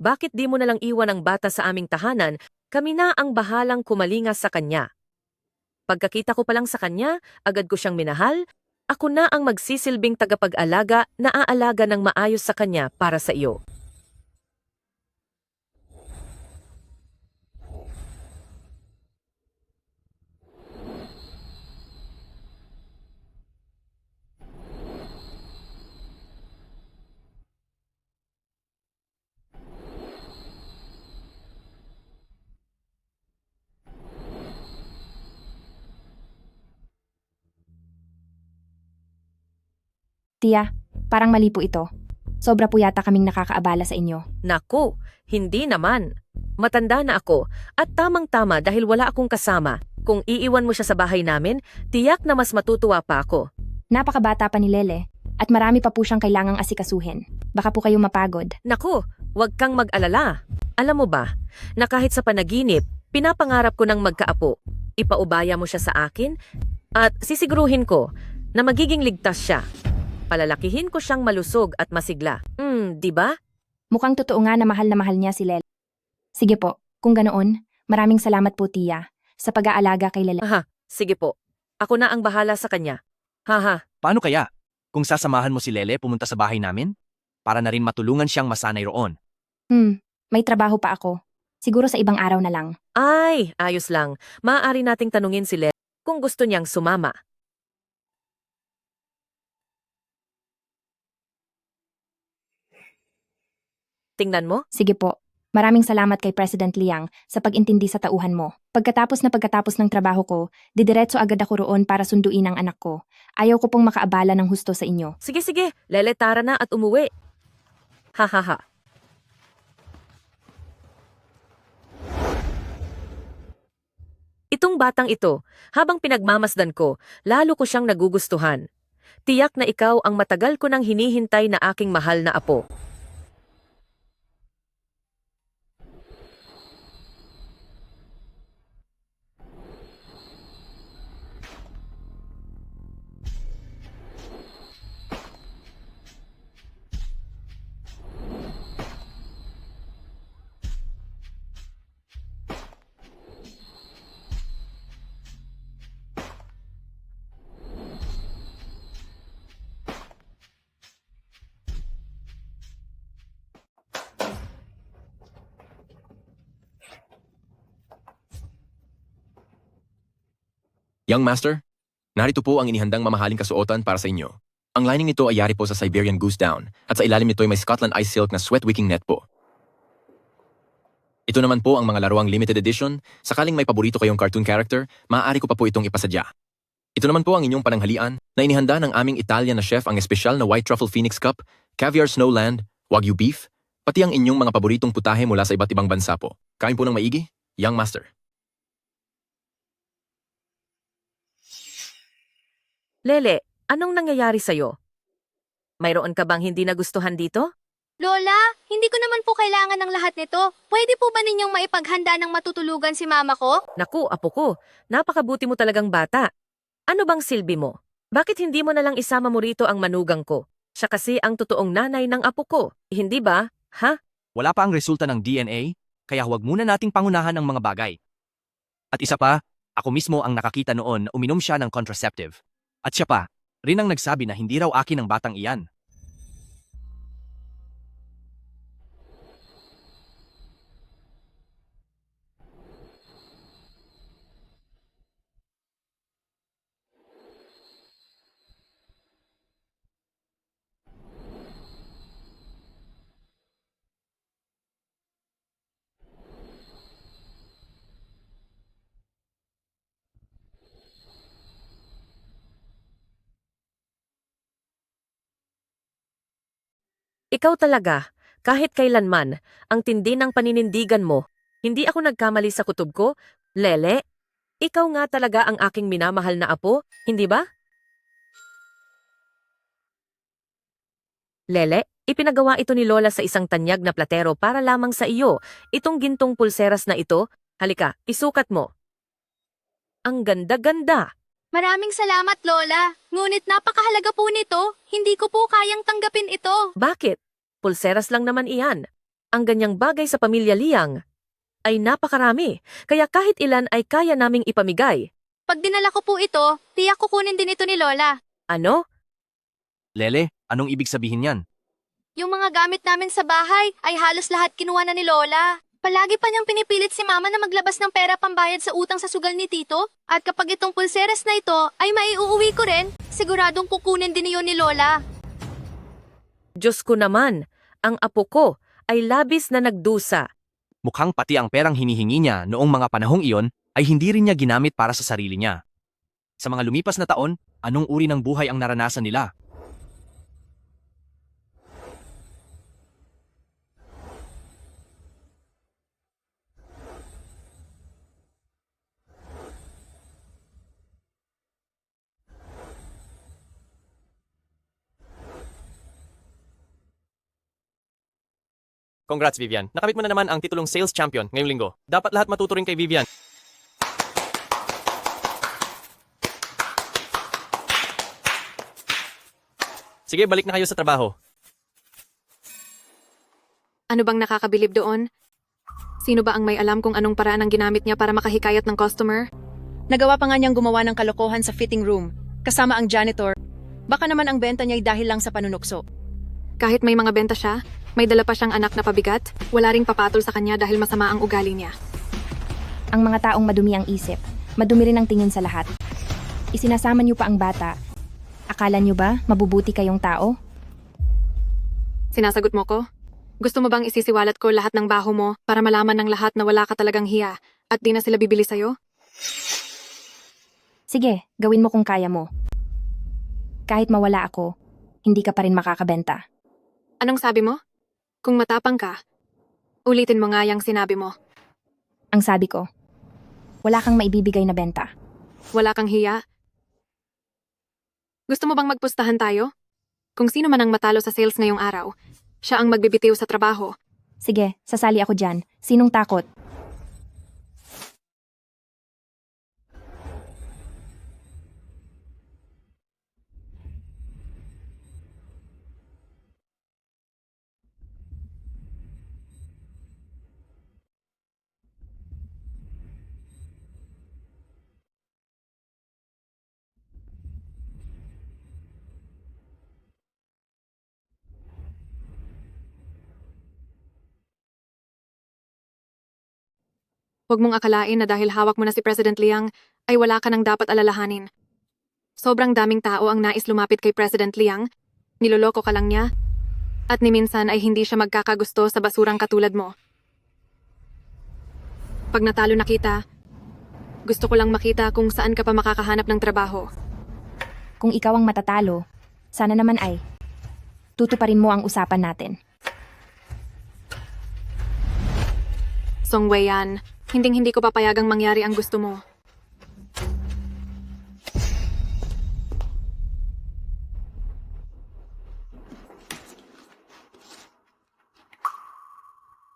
Bakit di mo nalang iwan ang bata sa aming tahanan, kami na ang bahalang kumalingas sa kanya. Pagkakita ko pa lang sa kanya, agad ko siyang minahal, ako na ang magsisilbing tagapag-alaga na aalaga ng maayos sa kanya para sa iyo. Tia, parang mali po ito. Sobra po yata kaming nakakaabala sa inyo. Naku, hindi naman. Matanda na ako at tamang-tama dahil wala akong kasama. Kung iiwan mo siya sa bahay namin, tiyak na mas matutuwa pa ako. Napakabata pa ni Lele at marami pa po siyang kailangang asikasuhin. Baka po kayo mapagod. Naku, huwag kang mag-alala. Alam mo ba, na kahit sa panaginip, pinapangarap ko ng magkaapo. Ipaubaya mo siya sa akin at sisiguruhin ko na magiging ligtas siya. Palalakihin ko siyang malusog at masigla. Di ba? Mukhang totoo nga na mahal niya si Lele. Sige po, kung ganoon, maraming salamat po Tia sa pag-aalaga kay Lele. Aha, sige po. Ako na ang bahala sa kanya. Haha. Paano kaya? Kung sasamahan mo si Lele pumunta sa bahay namin? Para na rin matulungan siyang masanay roon. May trabaho pa ako. Siguro sa ibang araw na lang. Ay, ayos lang. Maaari nating tanungin si Lele kung gusto niyang sumama. Tingnan mo? Sige po. Maraming salamat kay President Liang sa pag-intindi sa tauhan mo. Pagkatapos ng trabaho ko, didiretso agad ako roon para sunduin ang anak ko. Ayaw ko pong makaabala ng husto sa inyo. Sige, Lele, tara na at umuwi. Hahaha. Itong batang ito, habang pinagmamasdan ko, lalo ko siyang nagugustuhan. Tiyak na ikaw ang matagal ko nang hinihintay na aking mahal na apo. Young Master, narito po ang inihandang mamahaling kasuotan para sa inyo. Ang lining nito ay yari po sa Siberian Goose Down at sa ilalim nito ay may Scotland Ice Silk na sweat wicking net po. Ito naman po ang mga laruang limited edition. Sakaling may paborito kayong cartoon character, maaari ko pa po itong ipasadya. Ito naman po ang inyong pananghalian na inihanda ng aming Italian na chef ang espesyal na White Truffle Phoenix Cup, Caviar Snowland, Wagyu Beef, pati ang inyong mga paboritong putahe mula sa iba't ibang bansa po. Kain po ng maigi, Young Master. Lele, anong nangyayari sa'yo? Mayroon ka bang hindi nagustuhan dito? Lola, hindi ko naman po kailangan ng lahat nito. Pwede po ba ninyong maipaghanda ng matutulugan si mama ko? Naku, apo ko, napakabuti mo talagang bata. Ano bang silbi mo? Bakit hindi mo nalang isama mo rito ang manugang ko? Siya kasi ang totoong nanay ng apo ko, hindi ba? Ha? Wala pa ang resulta ng DNA, kaya huwag muna nating pangunahan ang mga bagay. At isa pa, ako mismo ang nakakita noon na uminom siya ng contraceptive. At siya pa, rin ang nagsabi na hindi raw akin ang batang iyan. Ikaw talaga, kahit kailanman, ang tindi ng paninindigan mo. Hindi ako nagkamali sa kutob ko, Lele. Ikaw nga talaga ang aking minamahal na apo, hindi ba? Lele, ipinagawa ito ni Lola sa isang tanyag na platero para lamang sa iyo. Itong gintong pulseras na ito, halika, isukat mo. Ang ganda-ganda. Maraming salamat, Lola. Ngunit napakahalaga po nito. Hindi ko po kayang tanggapin ito. Bakit? Pulseras lang naman iyan. Ang ganyang bagay sa pamilya Liang ay napakarami, kaya kahit ilan ay kaya naming ipamigay. Pag dinala ko po ito, tiyak kukunin din ito ni Lola. Ano? Lele, anong ibig sabihin yan? Yung mga gamit namin sa bahay ay halos lahat kinuha na ni Lola. Palagi pa niyang pinipilit si Mama na maglabas ng pera pambayad sa utang sa sugal ni Tito. At kapag itong pulseras na ito ay maiuuwi ko rin, siguradong kukunin din niyo ni Lola. Diyos ko naman, ang apo ko ay labis na nagdusa. Mukhang pati ang perang hinihingi niya noong mga panahong iyon ay hindi rin niya ginamit para sa sarili niya. Sa mga lumipas na taon, anong uri ng buhay ang naranasan nila? Congrats, Vivian. Nakamit mo na naman ang titulong sales champion ngayong linggo. Dapat lahat matuto rin kay Vivian. Sige, balik na kayo sa trabaho. Ano bang nakakabilib doon? Sino ba ang may alam kung anong paraan ang ginamit niya para makahikayat ng customer? Nagawa pa nga niyang gumawa ng kalokohan sa fitting room, kasama ang janitor. Baka naman ang benta niya ay dahil lang sa panunukso. Kahit may mga benta siya, may dala pa siyang anak na pabigat, wala ring papatol sa kanya dahil masama ang ugali niya. Ang mga taong madumi ang isip, madumi rin ang tingin sa lahat. Isinasama niyo pa ang bata. Akala niyo ba mabubuti kayong tao? Sinasagot mo ko? Gusto mo bang isisiwalat ko lahat ng baho mo para malaman ng lahat na wala ka talagang hiya at di na sila bibili sa'yo? Sige, gawin mo kung kaya mo. Kahit mawala ako, hindi ka pa rin makakabenta. Anong sabi mo? Kung matapang ka, ulitin mo nga yung sinabi mo. Ang sabi ko, wala kang maibibigay na benta. Wala kang hiya? Gusto mo bang magpustahan tayo? Kung sino man ang matalo sa sales ngayong araw, siya ang magbibitiw sa trabaho. Sige, sasali ako dyan. Sinong takot? Huwag mong akalain na dahil hawak mo na si President Liang, ay wala ka nang dapat alalahanin. Sobrang daming tao ang nais lumapit kay President Liang, niloloko ka lang niya, at ni minsan ay hindi siya magkakagusto sa basurang katulad mo. Pag natalo na kita, gusto ko lang makita kung saan ka pa makakahanap ng trabaho. Kung ikaw ang matatalo, sana naman ay tutuparin mo ang usapan natin. Song Wei-yan, hinding-hindi ko papayagang mangyari ang gusto mo.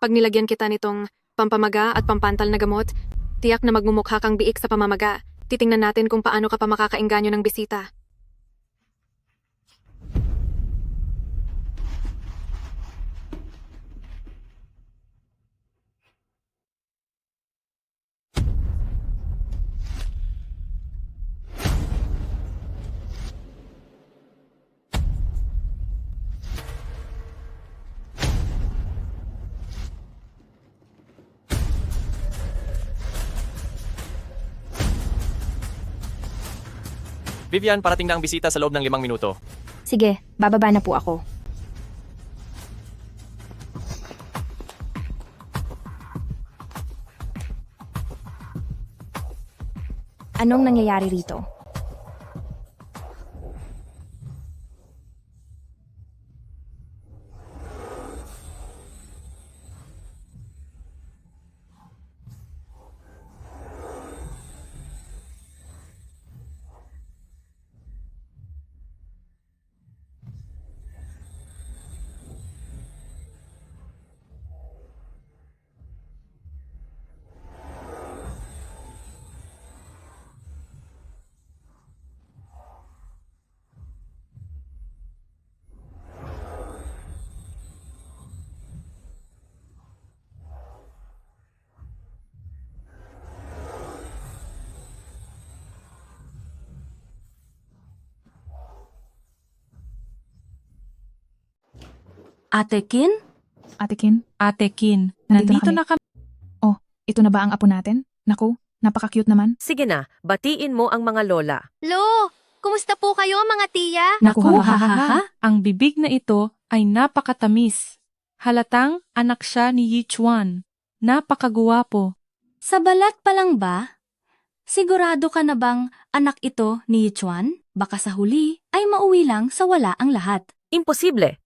Pag nilagyan kita nitong pampamaga at pampantal na gamot, tiyak na magmumukha kang biik sa pamamaga. Titingnan natin kung paano ka pa makakaengganyo ng bisita. Vivian, parating na ang bisita sa loob ng 5 minuto. Sige, bababa na po ako. Anong nangyayari rito? Ate Kin? Ate Kin, nandito na kami. Oh, ito na ba ang apo natin? Naku, napaka-cute naman. Sige na, batiin mo ang mga lola. Lo, kumusta po kayo mga tiya? Naku, hahaha. Ang bibig na ito ay napakatamis. Halatang anak siya ni Yi Chuan. Napakaguwapo. Sa balat pa lang ba? Sigurado ka na bang anak ito ni Yichuan? Baka sa huli ay mauwi lang sa wala ang lahat. Imposible.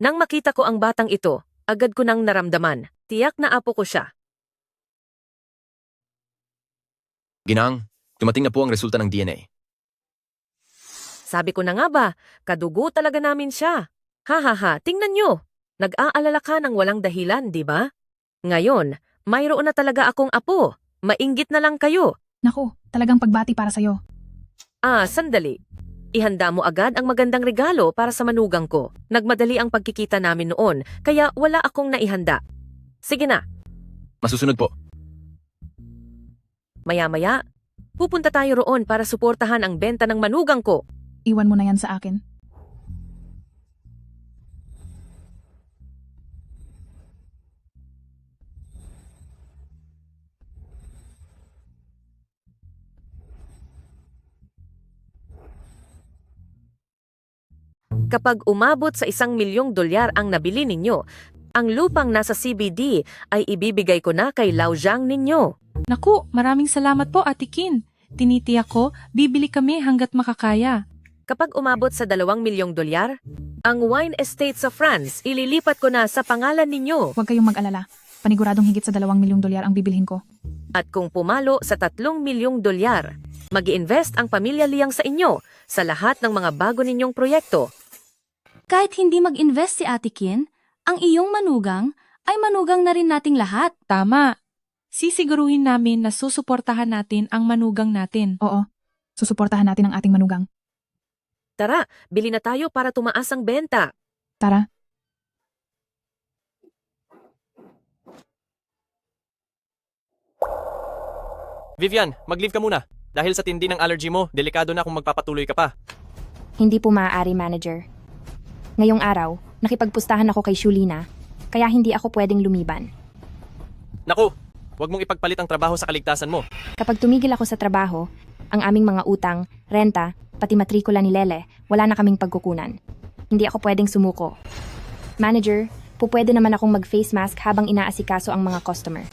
Nang makita ko ang batang ito, agad ko nang naramdaman. Tiyak na apo ko siya. Ginang, dumating na po ang resulta ng DNA. Sabi ko na nga ba, kadugo talaga namin siya. Ha, tingnan nyo. Nag-aalala ka ng walang dahilan, di ba? Ngayon, mayroon na talaga akong apo. Mainggit na lang kayo. Naku, talagang pagbati para sa'yo. Sandali. Ihanda mo agad ang magandang regalo para sa manugang ko. Nagmadali ang pagkikita namin noon, kaya wala akong naihanda. Sige na, Masusunod po. maya-maya, pupunta tayo roon para suportahan ang benta ng manugang ko. Iwan mo na yan sa akin. Kapag umabot sa $1,000,000 ang nabili ninyo, ang lupang nasa CBD ay ibibigay ko na kay Lao Zhang ninyo. Naku, maraming salamat po, Ate Kin. Tinitiyak ko, bibili kami hanggat makakaya. Kapag umabot sa $2,000,000, ang wine estate sa France ililipat ko na sa pangalan ninyo. Huwag kayong mag-alala. Paniguradong higit sa $2,000,000 ang bibilhin ko. At kung pumalo sa $3,000,000, mag-i-invest ang pamilya Liang sa inyo sa lahat ng mga bago ninyong proyekto. Kahit hindi mag-invest si Ate Kin, ang iyong manugang ay manugang na rin nating lahat. Tama. Sisiguruhin namin na susuportahan natin ang manugang natin. Oo, susuportahan natin ang ating manugang. Tara, bili na tayo para tumaas ang benta. Tara. Vivian, mag-leave ka muna. Dahil sa tindi ng allergy mo, delikado na kung magpapatuloy ka pa. Hindi po maaari, manager. Ngayong araw, nakipagpustahan ako kay Shulina, kaya hindi ako pwedeng lumiban. Naku, huwag mong ipagpalit ang trabaho sa kaligtasan mo. Kapag tumigil ako sa trabaho, Ang aming mga utang, renta, pati matrikula ni Lele, wala na kaming pagkukunan. Hindi ako pwedeng sumuko. Manager, pupwede naman akong mag-face mask habang inaasikaso ang mga customer.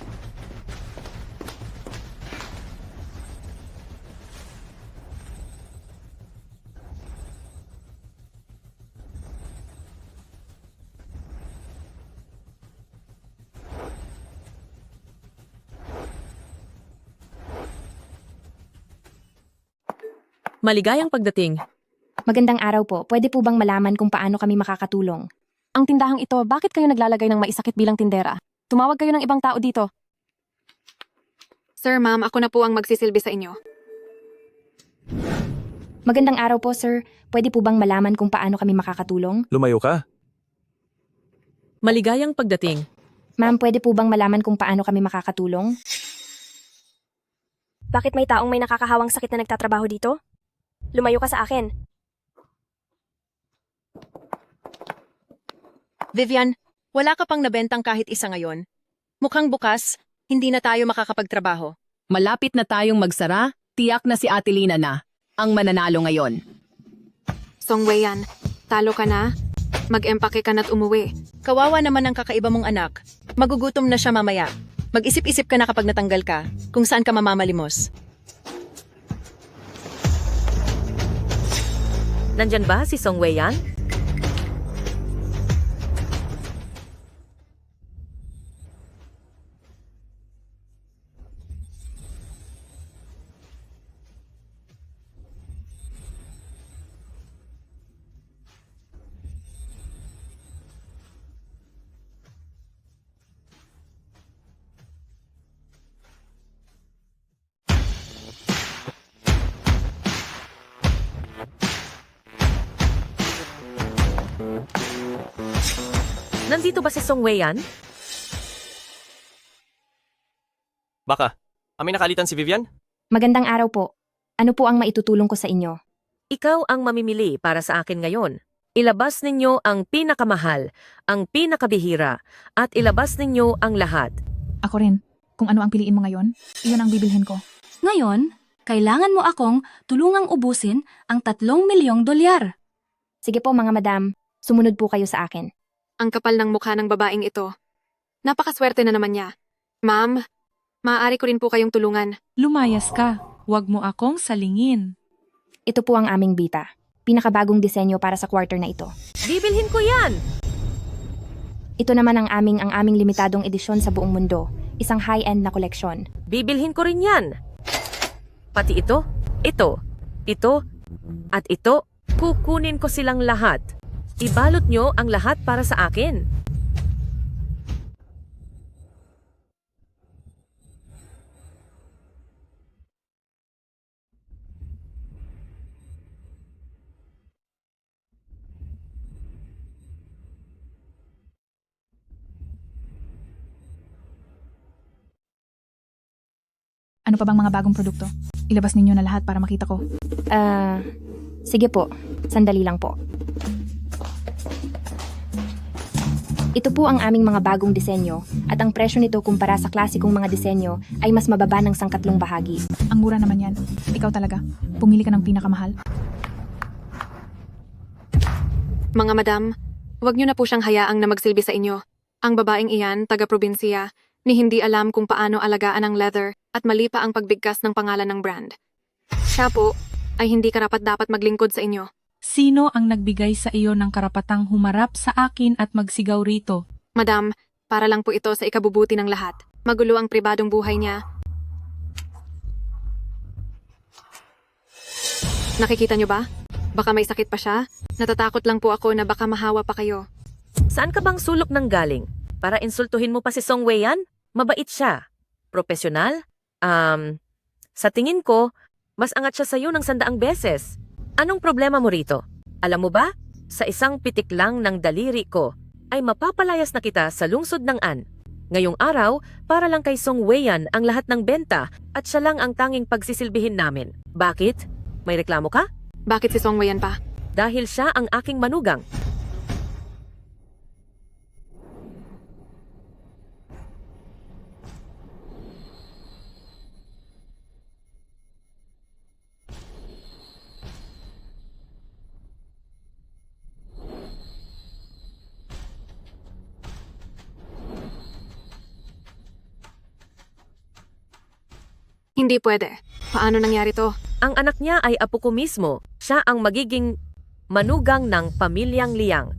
Maligayang pagdating. Magandang araw po. Pwede po bang malaman kung paano kami makakatulong? Ang tindahang ito, bakit kayo naglalagay ng maisakit bilang tindera? Tumawag kayo ng ibang tao dito. Sir, ma'am, ako na po ang magsisilbi sa inyo. Magandang araw po, sir. Pwede po bang malaman kung paano kami makakatulong? Lumayo ka. Maligayang pagdating. Ma'am, pwede po bang malaman kung paano kami makakatulong? Bakit may taong may nakakahawang sakit na nagtatrabaho dito? Lumayo ka sa akin. Vivian, wala ka pang nabentang kahit isa ngayon. Mukhang bukas, hindi na tayo makakapagtrabaho. Malapit na tayong magsara, tiyak na si Ate Lina na ang mananalo ngayon. Song Wei-yan, talo ka na? Mag-empake ka na't umuwi. Kawawa naman ang kakaiba mong anak. Magugutom na siya mamaya. Mag-isip-isip ka na kapag natanggal ka, kung saan ka mamamalimos. Nandyan ba si Song Wei-yan? Nandito ba si Song Wei-yan? Baka, may nakalitan si Vivian? Magandang araw po. Ano po ang maitutulong ko sa inyo? Ikaw ang mamimili para sa akin ngayon. Ilabas ninyo ang pinakamahal, ang pinakabihira, at ilabas ninyo ang lahat. Ako rin. Kung ano ang piliin mo ngayon, iyon ang bibilhin ko. Ngayon, kailangan mo akong tulungang ubusin ang 3 milyong dolyar. Sige po mga madam, sumunod po kayo sa akin. Ang kapal ng mukha ng babaeng ito. Napakaswerte na naman niya. Ma'am, maaari ko rin po kayong tulungan. Lumayas ka. Huwag mo akong salingin. Ito po ang aming bita. Pinakabagong disenyo para sa quarter na ito. Bibilhin ko yan! Ito naman ang aming limitadong edisyon sa buong mundo. Isang high-end na koleksyon. Bibilhin ko rin yan. Pati ito, at ito, kukunin ko silang lahat. Ibalot nyo ang lahat para sa akin. Ano pa bang mga bagong produkto? Ilabas ninyo na lahat para makita ko. Sige po. Sandali lang po. Ito po ang aming mga bagong disenyo at ang presyo nito kumpara sa klasikong mga disenyo ay mas mababa ng sangkatlong bahagi. Ang mura naman yan. Ikaw talaga. Pumili ka ng pinakamahal. Mga madam, huwag niyo na po siyang hayaang na magsilbi sa inyo. Ang babaeng iyan, taga-probinsya, ni hindi alam kung paano alagaan ang leather at mali pa ang pagbigkas ng pangalan ng brand. Siya po ay hindi karapat-dapat maglingkod sa inyo. Sino ang nagbigay sa iyo ng karapatang humarap sa akin at magsigaw rito? Madam, para lang po ito sa ikabubuti ng lahat. Magulo ang pribadong buhay niya. Nakikita niyo ba? Baka may sakit pa siya. Natatakot lang po ako na baka mahawa pa kayo. Saan ka bang sulok ng galing? Para insultuhin mo pa si Song Wei-yan? Mabait siya. Profesional? Sa tingin ko, mas angat siya sa'yo ng 100 beses. Anong problema mo rito? Alam mo ba? Sa isang pitik lang ng daliri ko, ay mapapalayas na kita sa lungsod ng An. Ngayong araw, para lang kay Song Wei-yan ang lahat ng benta at siya lang ang tanging pagsisilbihin namin. Bakit? May reklamo ka? Bakit si Song Wei-yan pa? Dahil siya ang aking manugang. Hindi pwede. Paano nangyari to? Ang anak niya ay apo ko mismo. Siya ang magiging manugang ng pamilyang Liang.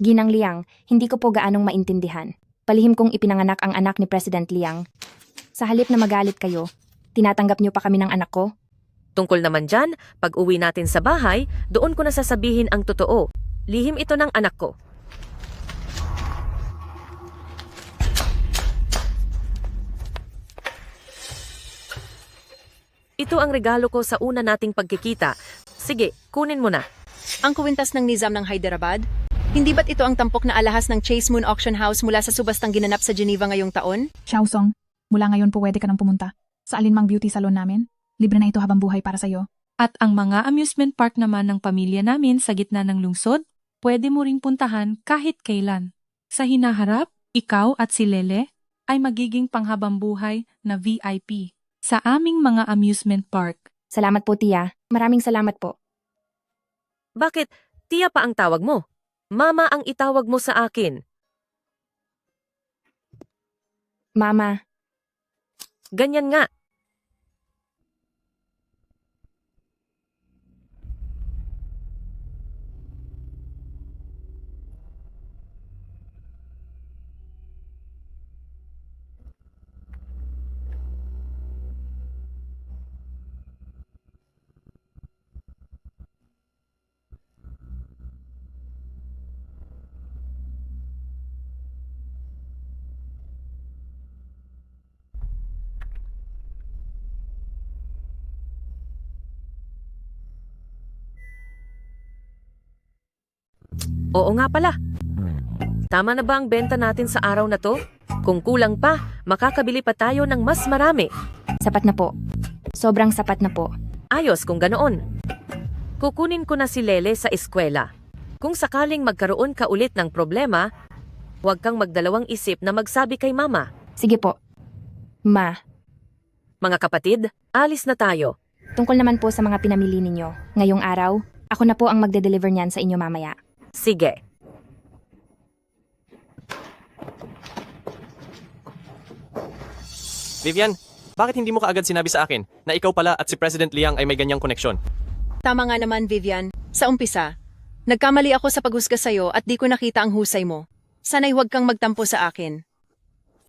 Ginang Liang, hindi ko po gaanong maintindihan. Palihim kong ipinanganak ang anak ni President Liang. Sa halip na magalit kayo, tinatanggap niyo pa kami ng anak ko? Tungkol naman dyan, pag uwi natin sa bahay, doon ko na sasabihin ang totoo. Lihim ito ng anak ko. Ito ang regalo ko sa una nating pagkikita. Sige, kunin mo na. Ang kuwintas ng Nizam ng Hyderabad? Hindi ba't ito ang tampok na alahas ng Chase Moon Auction House mula sa subastang ginanap sa Geneva ngayong taon? Xiaosong, mula ngayon po pwede ka nang pumunta sa alinmang beauty salon namin. Libre na ito habang buhay para sa'yo. At ang mga amusement park naman ng pamilya namin sa gitna ng lungsod, pwede mo ring puntahan kahit kailan. Sa hinaharap, ikaw at si Lele ay magiging panghabang buhay na VIP sa aming mga amusement park. Salamat po, Tia. Maraming salamat po. Bakit? Tia pa ang tawag mo. Mama ang itawag mo sa akin. Mama. Ganyan nga. Oo nga pala. Tama na ba ang benta natin sa araw na to? Kung kulang pa, makakabili pa tayo ng mas marami. Sapat na po. Sobrang sapat na po. Ayos kung ganoon. Kukunin ko na si Lele sa eskwela. Kung sakaling magkaroon ka ulit ng problema, huwag kang magdalawang isip na magsabi kay Mama. Sige po. Ma. Mga kapatid, alis na tayo. Tungkol naman po sa mga pinamili ninyo, ngayong araw, ako na po ang magde-deliver niyan sa inyo mamaya. Sige. Vivian, bakit hindi mo kaagad sinabi sa akin na ikaw pala at si President Liang ay may ganyang koneksyon? Tama nga naman, Vivian. Sa umpisa, nagkamali ako sa paghusga sa'yo at di ko nakita ang husay mo. Sana'y huwag kang magtampo sa akin.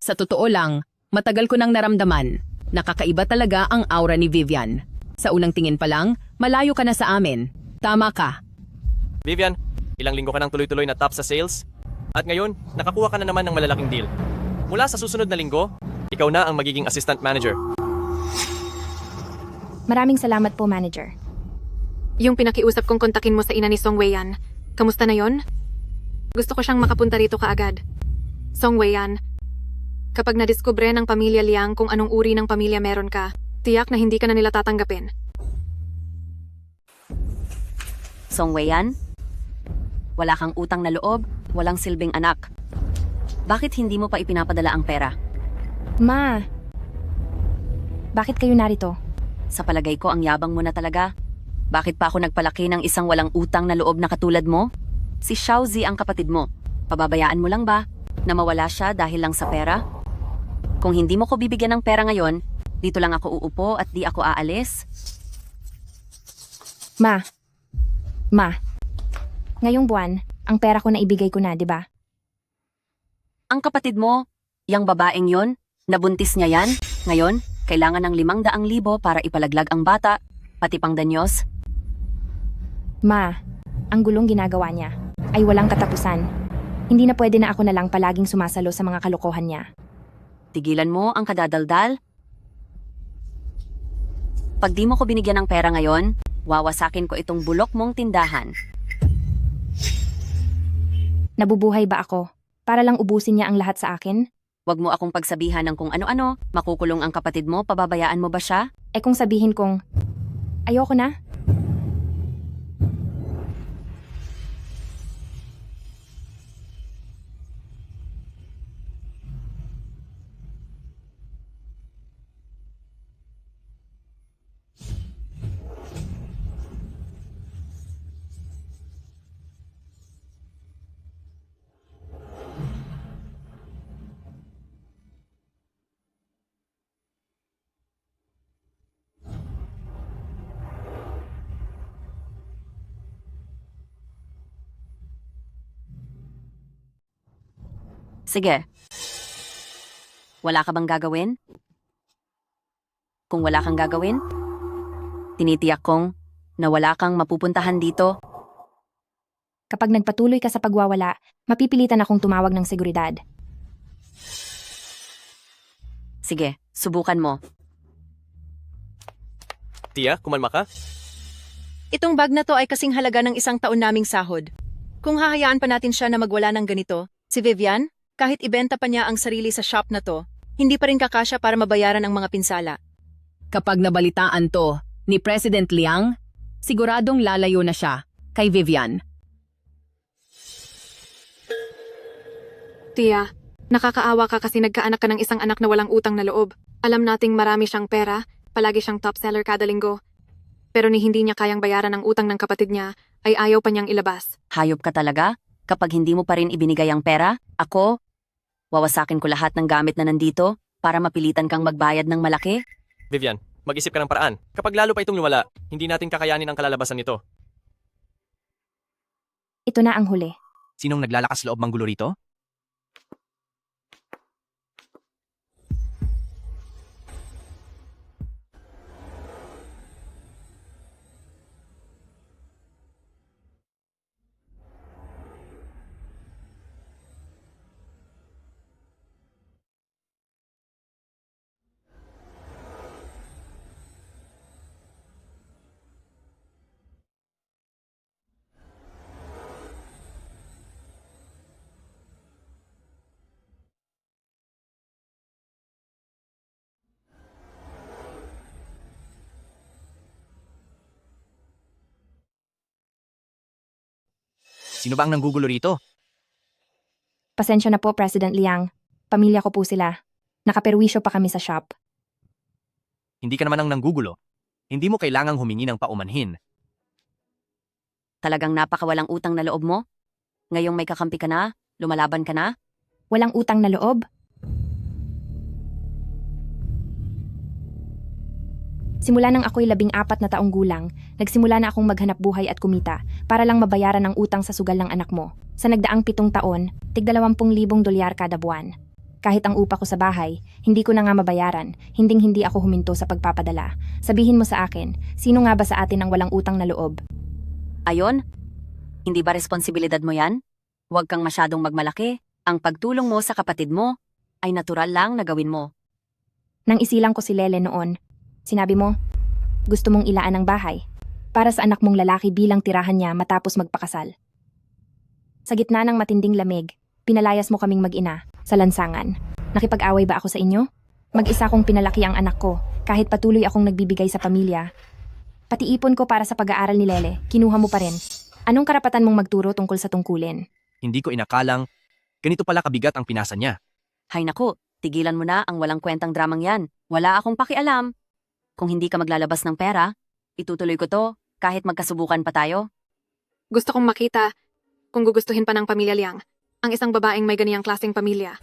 Sa totoo lang, matagal ko nang naramdaman. Nakakaiba talaga ang aura ni Vivian. Sa unang tingin pa lang, malayo ka na sa amin. Tama ka. Vivian, ilang linggo ka nang tuloy-tuloy na top sa sales? At ngayon, nakakuha ka na naman ng malalaking deal. Mula sa susunod na linggo, ikaw na ang magiging assistant manager. Maraming salamat po, manager. Yung pinakiusap kong kontakin mo sa ina ni Song Weiyan, kamusta na yon? Gusto ko siyang makapunta rito kaagad. Song Weiyan, kapag nadiskubre ng pamilya Liang kung anong uri ng pamilya meron ka, tiyak na hindi ka na nila tatanggapin. Song Weiyan, wala kang utang na loob, walang silbing anak. Bakit hindi mo pa ipinapadala ang pera? Ma. Bakit kayo narito? Sa palagay ko, ang yabang mo na talaga. Bakit pa ako nagpalaki ng isang walang utang na loob na katulad mo? Si Xiaozi ang kapatid mo. Pababayaan mo lang ba na mawala siya dahil lang sa pera? Kung hindi mo ko bibigyan ng pera ngayon, dito lang ako uupo at di ako aalis. Ma. Ngayong buwan, ang pera ko na ibigay ko na, di ba? Ang kapatid mo, yang babaeng yon, nabuntis niya yan. Ngayon, kailangan ng 500,000 para ipalaglag ang bata, pati pang danyos. Ma, ang gulong ginagawa niya ay walang katapusan. Hindi na pwede na ako na lang palaging sumasalo sa mga kalokohan niya. Tigilan mo ang kadadaldal. Pag di mo ko binigyan ng pera ngayon, wawasakin ko itong bulok mong tindahan. Nabubuhay ba ako? Para lang ubusin niya ang lahat sa akin? Huwag mo akong pagsabihan ng kung ano-ano, makukulong ang kapatid mo, pababayaan mo ba siya? Eh kung sabihin kong, ayoko na? Sige. Wala ka bang gagawin? Kung wala kang gagawin, tinitiyak kong na wala kang mapupuntahan dito. Kapag nagpatuloy ka sa pagwawala, mapipilitan akong tumawag ng seguridad. Sige, subukan mo. Tia, kumalma ka? Itong bag na to ay kasing halaga ng 1 taon naming sahod. Kung hahayaan pa natin siya na magwala ng ganito, si Vivian, kahit ibenta pa niya ang sarili sa shop na to, hindi pa rin kakasya para mabayaran ang mga pinsala. Kapag nabalitaan to ni President Liang, siguradong lalayo na siya kay Vivian. Tia, nakakaawa ka kasi nagkaanak ka ng isang anak na walang utang na loob. Alam nating marami siyang pera, palagi siyang top seller kada linggo. Pero ni hindi niya kayang bayaran ang utang ng kapatid niya, ay ayaw pa niyang ilabas. Hayop ka talaga? Kapag hindi mo pa rin ibinigay ang pera, ako, wawasakin ko lahat ng gamit na nandito para mapilitan kang magbayad ng malaki. Vivian, mag-isip ka ng paraan. Kapag lalo pa itong lumala, hindi natin kakayanin ang kalalabasan nito. Ito na ang huli. Sinong naglalakas loob manggulo rito? Sino ba ang nanggugulo rito? Pasensya na po, President Liang. Pamilya ko po sila. Nakaperwisyo pa kami sa shop. Hindi ka naman ang nanggugulo. Hindi mo kailangang humingi ng paumanhin. Talagang napakawalang utang na loob mo? Ngayong may kakampi ka na, lumalaban ka na? Walang utang na loob? Simula nang ako'y 14 na taong gulang, nagsimula na akong maghanap buhay at kumita para lang mabayaran ang utang sa sugal ng anak mo. Sa nagdaang 7 taon, tig 20,000 dolyar kada buwan. Kahit ang upa ko sa bahay, hindi ko na nga mabayaran, hindi ako huminto sa pagpapadala. Sabihin mo sa akin, sino nga ba sa atin ang walang utang na loob? Ayon? Hindi ba responsibilidad mo yan? Huwag kang masyadong magmalaki. Ang pagtulong mo sa kapatid mo ay natural lang na gawin mo. Nang isilang ko si Lele noon, sinabi mo, gusto mong ilaan ang bahay para sa anak mong lalaki bilang tirahan niya matapos magpakasal. Sa gitna ng matinding lamig, pinalayas mo kaming mag-ina sa lansangan. Nakipag-away ba ako sa inyo? Mag-isa kong pinalaki ang anak ko kahit patuloy akong nagbibigay sa pamilya. Pati ipon ko para sa pag-aaral ni Lele, kinuha mo pa rin. Anong karapatan mong magturo tungkol sa tungkulin? Hindi ko inakalang ganito pala kabigat ang pinasa niya. Hay naku, tigilan mo na ang walang kwentang dramang yan. Wala akong pakialam. Kung hindi ka maglalabas ng pera, itutuloy ko to kahit magkasubukan pa tayo. Gusto kong makita kung gugustuhin pa ng pamilya Liang ang isang babaeng may ganiyang klaseng pamilya.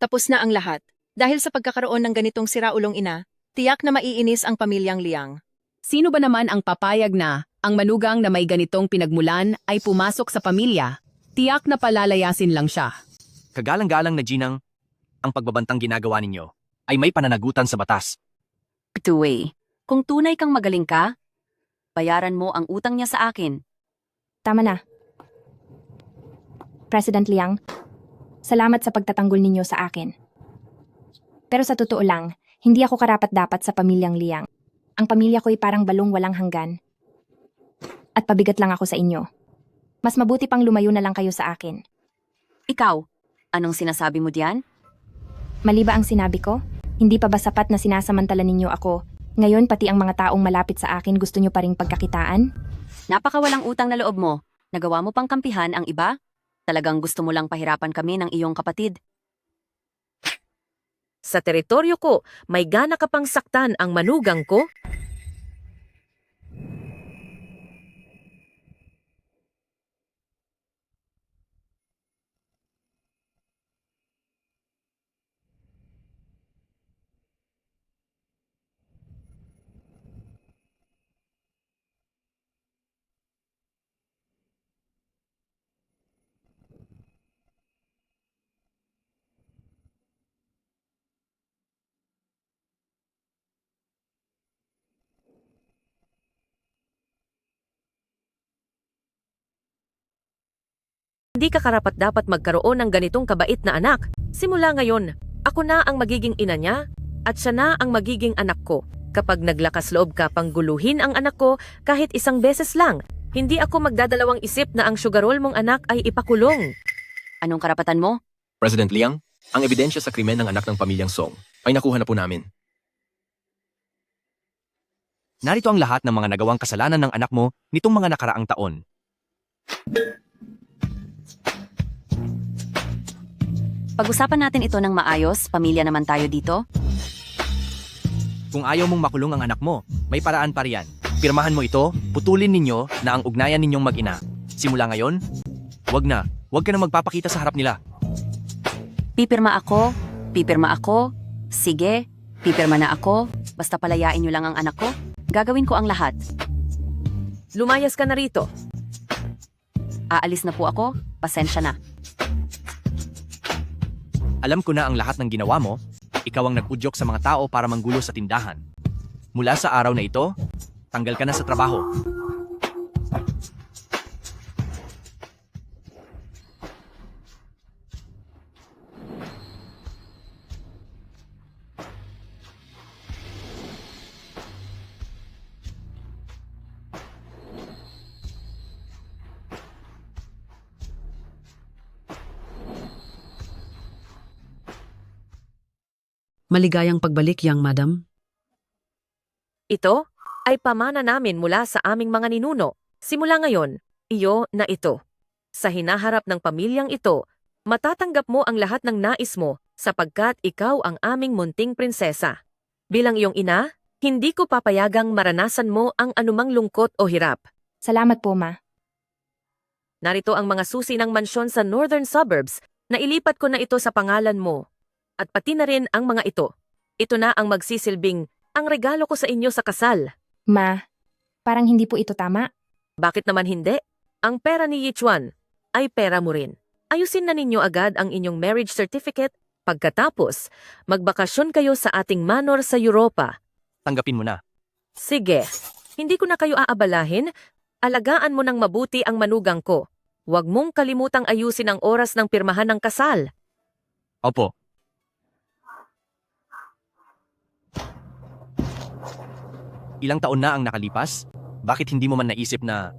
Tapos na ang lahat. Dahil sa pagkakaroon ng ganitong siraulong ina, tiyak na maiinis ang pamilyang Liang. Sino ba naman ang papayag na ang manugang na may ganitong pinagmulan ay pumasok sa pamilya? Tiyak na palalayasin lang siya. Kagalang-galang na Ginang, ang pagbabantang ginagawa ninyo ay may pananagutan sa batas. Tuway, kung tunay kang magaling ka, bayaran mo ang utang niya sa akin. Tama na. President Liang, salamat sa pagtatanggol ninyo sa akin. Pero sa totoo lang, hindi ako karapat-dapat sa pamilyang Liang. Ang pamilya ko'y parang balong walang hanggan. At pabigat lang ako sa inyo. Mas mabuti pang lumayo na lang kayo sa akin. Ikaw, anong sinasabi mo diyan? Mali ba ang sinabi ko? Hindi pa ba sapat na sinasamantala ninyo ako Ngayon pati ang mga taong malapit sa akin gusto nyo pa ring pagkakitaan? Napakawalang utang na loob mo. Nagawa mo pang kampihan ang iba? Talagang gusto mo lang pahirapan kami ng iyong kapatid. Sa teritoryo ko, may gana ka pang saktan ang manugang ko? Hindi ka karapat-dapat magkaroon ng ganitong kabait na anak. Simula ngayon, ako na ang magiging ina niya at siya na ang magiging anak ko. Kapag naglakas loob ka pang guluhin ang anak ko kahit isang beses lang, hindi ako magdadalawang isip na ang sugarol mong anak ay ipakulong. Anong karapatan mo? President Liang, ang ebidensya sa krimen ng anak ng pamilyang Song ay nakuha na po namin. Narito ang lahat ng mga nagawang kasalanan ng anak mo nitong mga nakaraang taon. Pag-usapan natin ito ng maayos, pamilya naman tayo dito. Kung ayaw mong makulong ang anak mo, may paraan pa riyan. Pirmahan mo ito, putulin ninyo na ang ugnayan ninyong mag-ina. Simula ngayon, wag ka na magpapakita sa harap nila. Pipirma ako, sige, pipirma na ako, basta palayain niyo lang ang anak ko. Gagawin ko ang lahat. Lumayas ka na rito. Aalis na po ako, pasensya na. Alam ko na ang lahat ng ginawa mo, ikaw ang nag-udyok sa mga tao para manggulo sa tindahan. Mula sa araw na ito, tanggal ka na sa trabaho. Maligayang pagbalik, young madam. Ito ay pamana namin mula sa aming mga ninuno. Simula ngayon, iyo na ito. Sa hinaharap ng pamilyang ito, matatanggap mo ang lahat ng nais mo sapagkat ikaw ang aming munting prinsesa. Bilang iyong ina, hindi ko papayagang maranasan mo ang anumang lungkot o hirap. Salamat po, Ma. Narito ang mga susi ng mansyon sa northern suburbs na ilipat ko na ito sa pangalan mo. At pati na rin ang mga ito. Ito na ang magsisilbing ang regalo ko sa inyo sa kasal. Ma, parang hindi po ito tama. Bakit naman hindi? Ang pera ni Yichuan ay pera mo rin. Ayusin na ninyo agad ang inyong marriage certificate. Pagkatapos, magbakasyon kayo sa ating manor sa Europa. Tanggapin mo na. Sige, hindi ko na kayo aabalahin. Alagaan mo ng mabuti ang manugang ko. Huwag mong kalimutang ayusin ang oras ng pirmahan ng kasal. Opo. Ilang taon na ang nakalipas? Bakit hindi mo man naisip na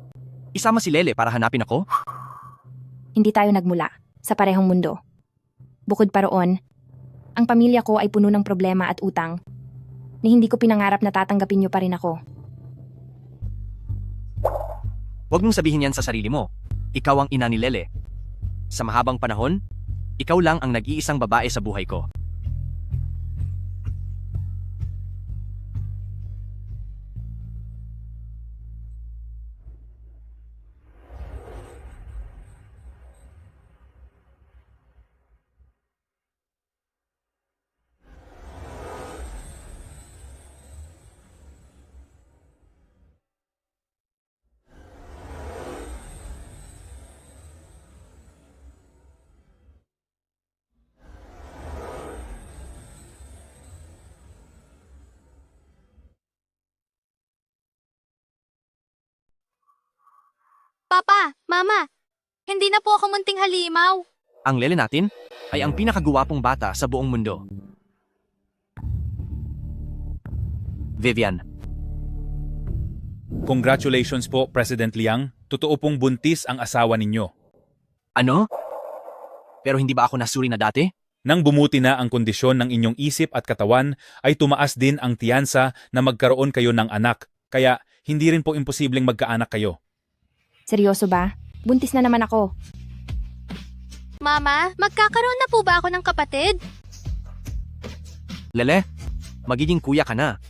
isama si Lele para hanapin ako? Hindi tayo nagmula sa parehong mundo. Bukod pa roon, ang pamilya ko ay puno ng problema at utang na hindi ko pinangarap na tatanggapin niyo pa rin ako. Huwag mong sabihin yan sa sarili mo. Ikaw ang ina ni Lele. Sa mahabang panahon, ikaw lang ang nag-iisang babae sa buhay ko. Papa, Mama, hindi na po ako munting halimaw. Ang Lele natin ay ang pinakaguwapong bata sa buong mundo. Vivian. Congratulations po, President Liang. Totoo pong buntis ang asawa ninyo. Ano? Pero hindi ba ako nasuri na dati? Nang bumuti na ang kondisyon ng inyong isip at katawan, ay tumaas din ang tiyansa na magkaroon kayo ng anak. Kaya, hindi rin po imposibleng magkaanak kayo. Seryoso ba? Buntis na naman ako. Mama, magkakaroon na po ba ako ng kapatid? Lele, magiging kuya ka na.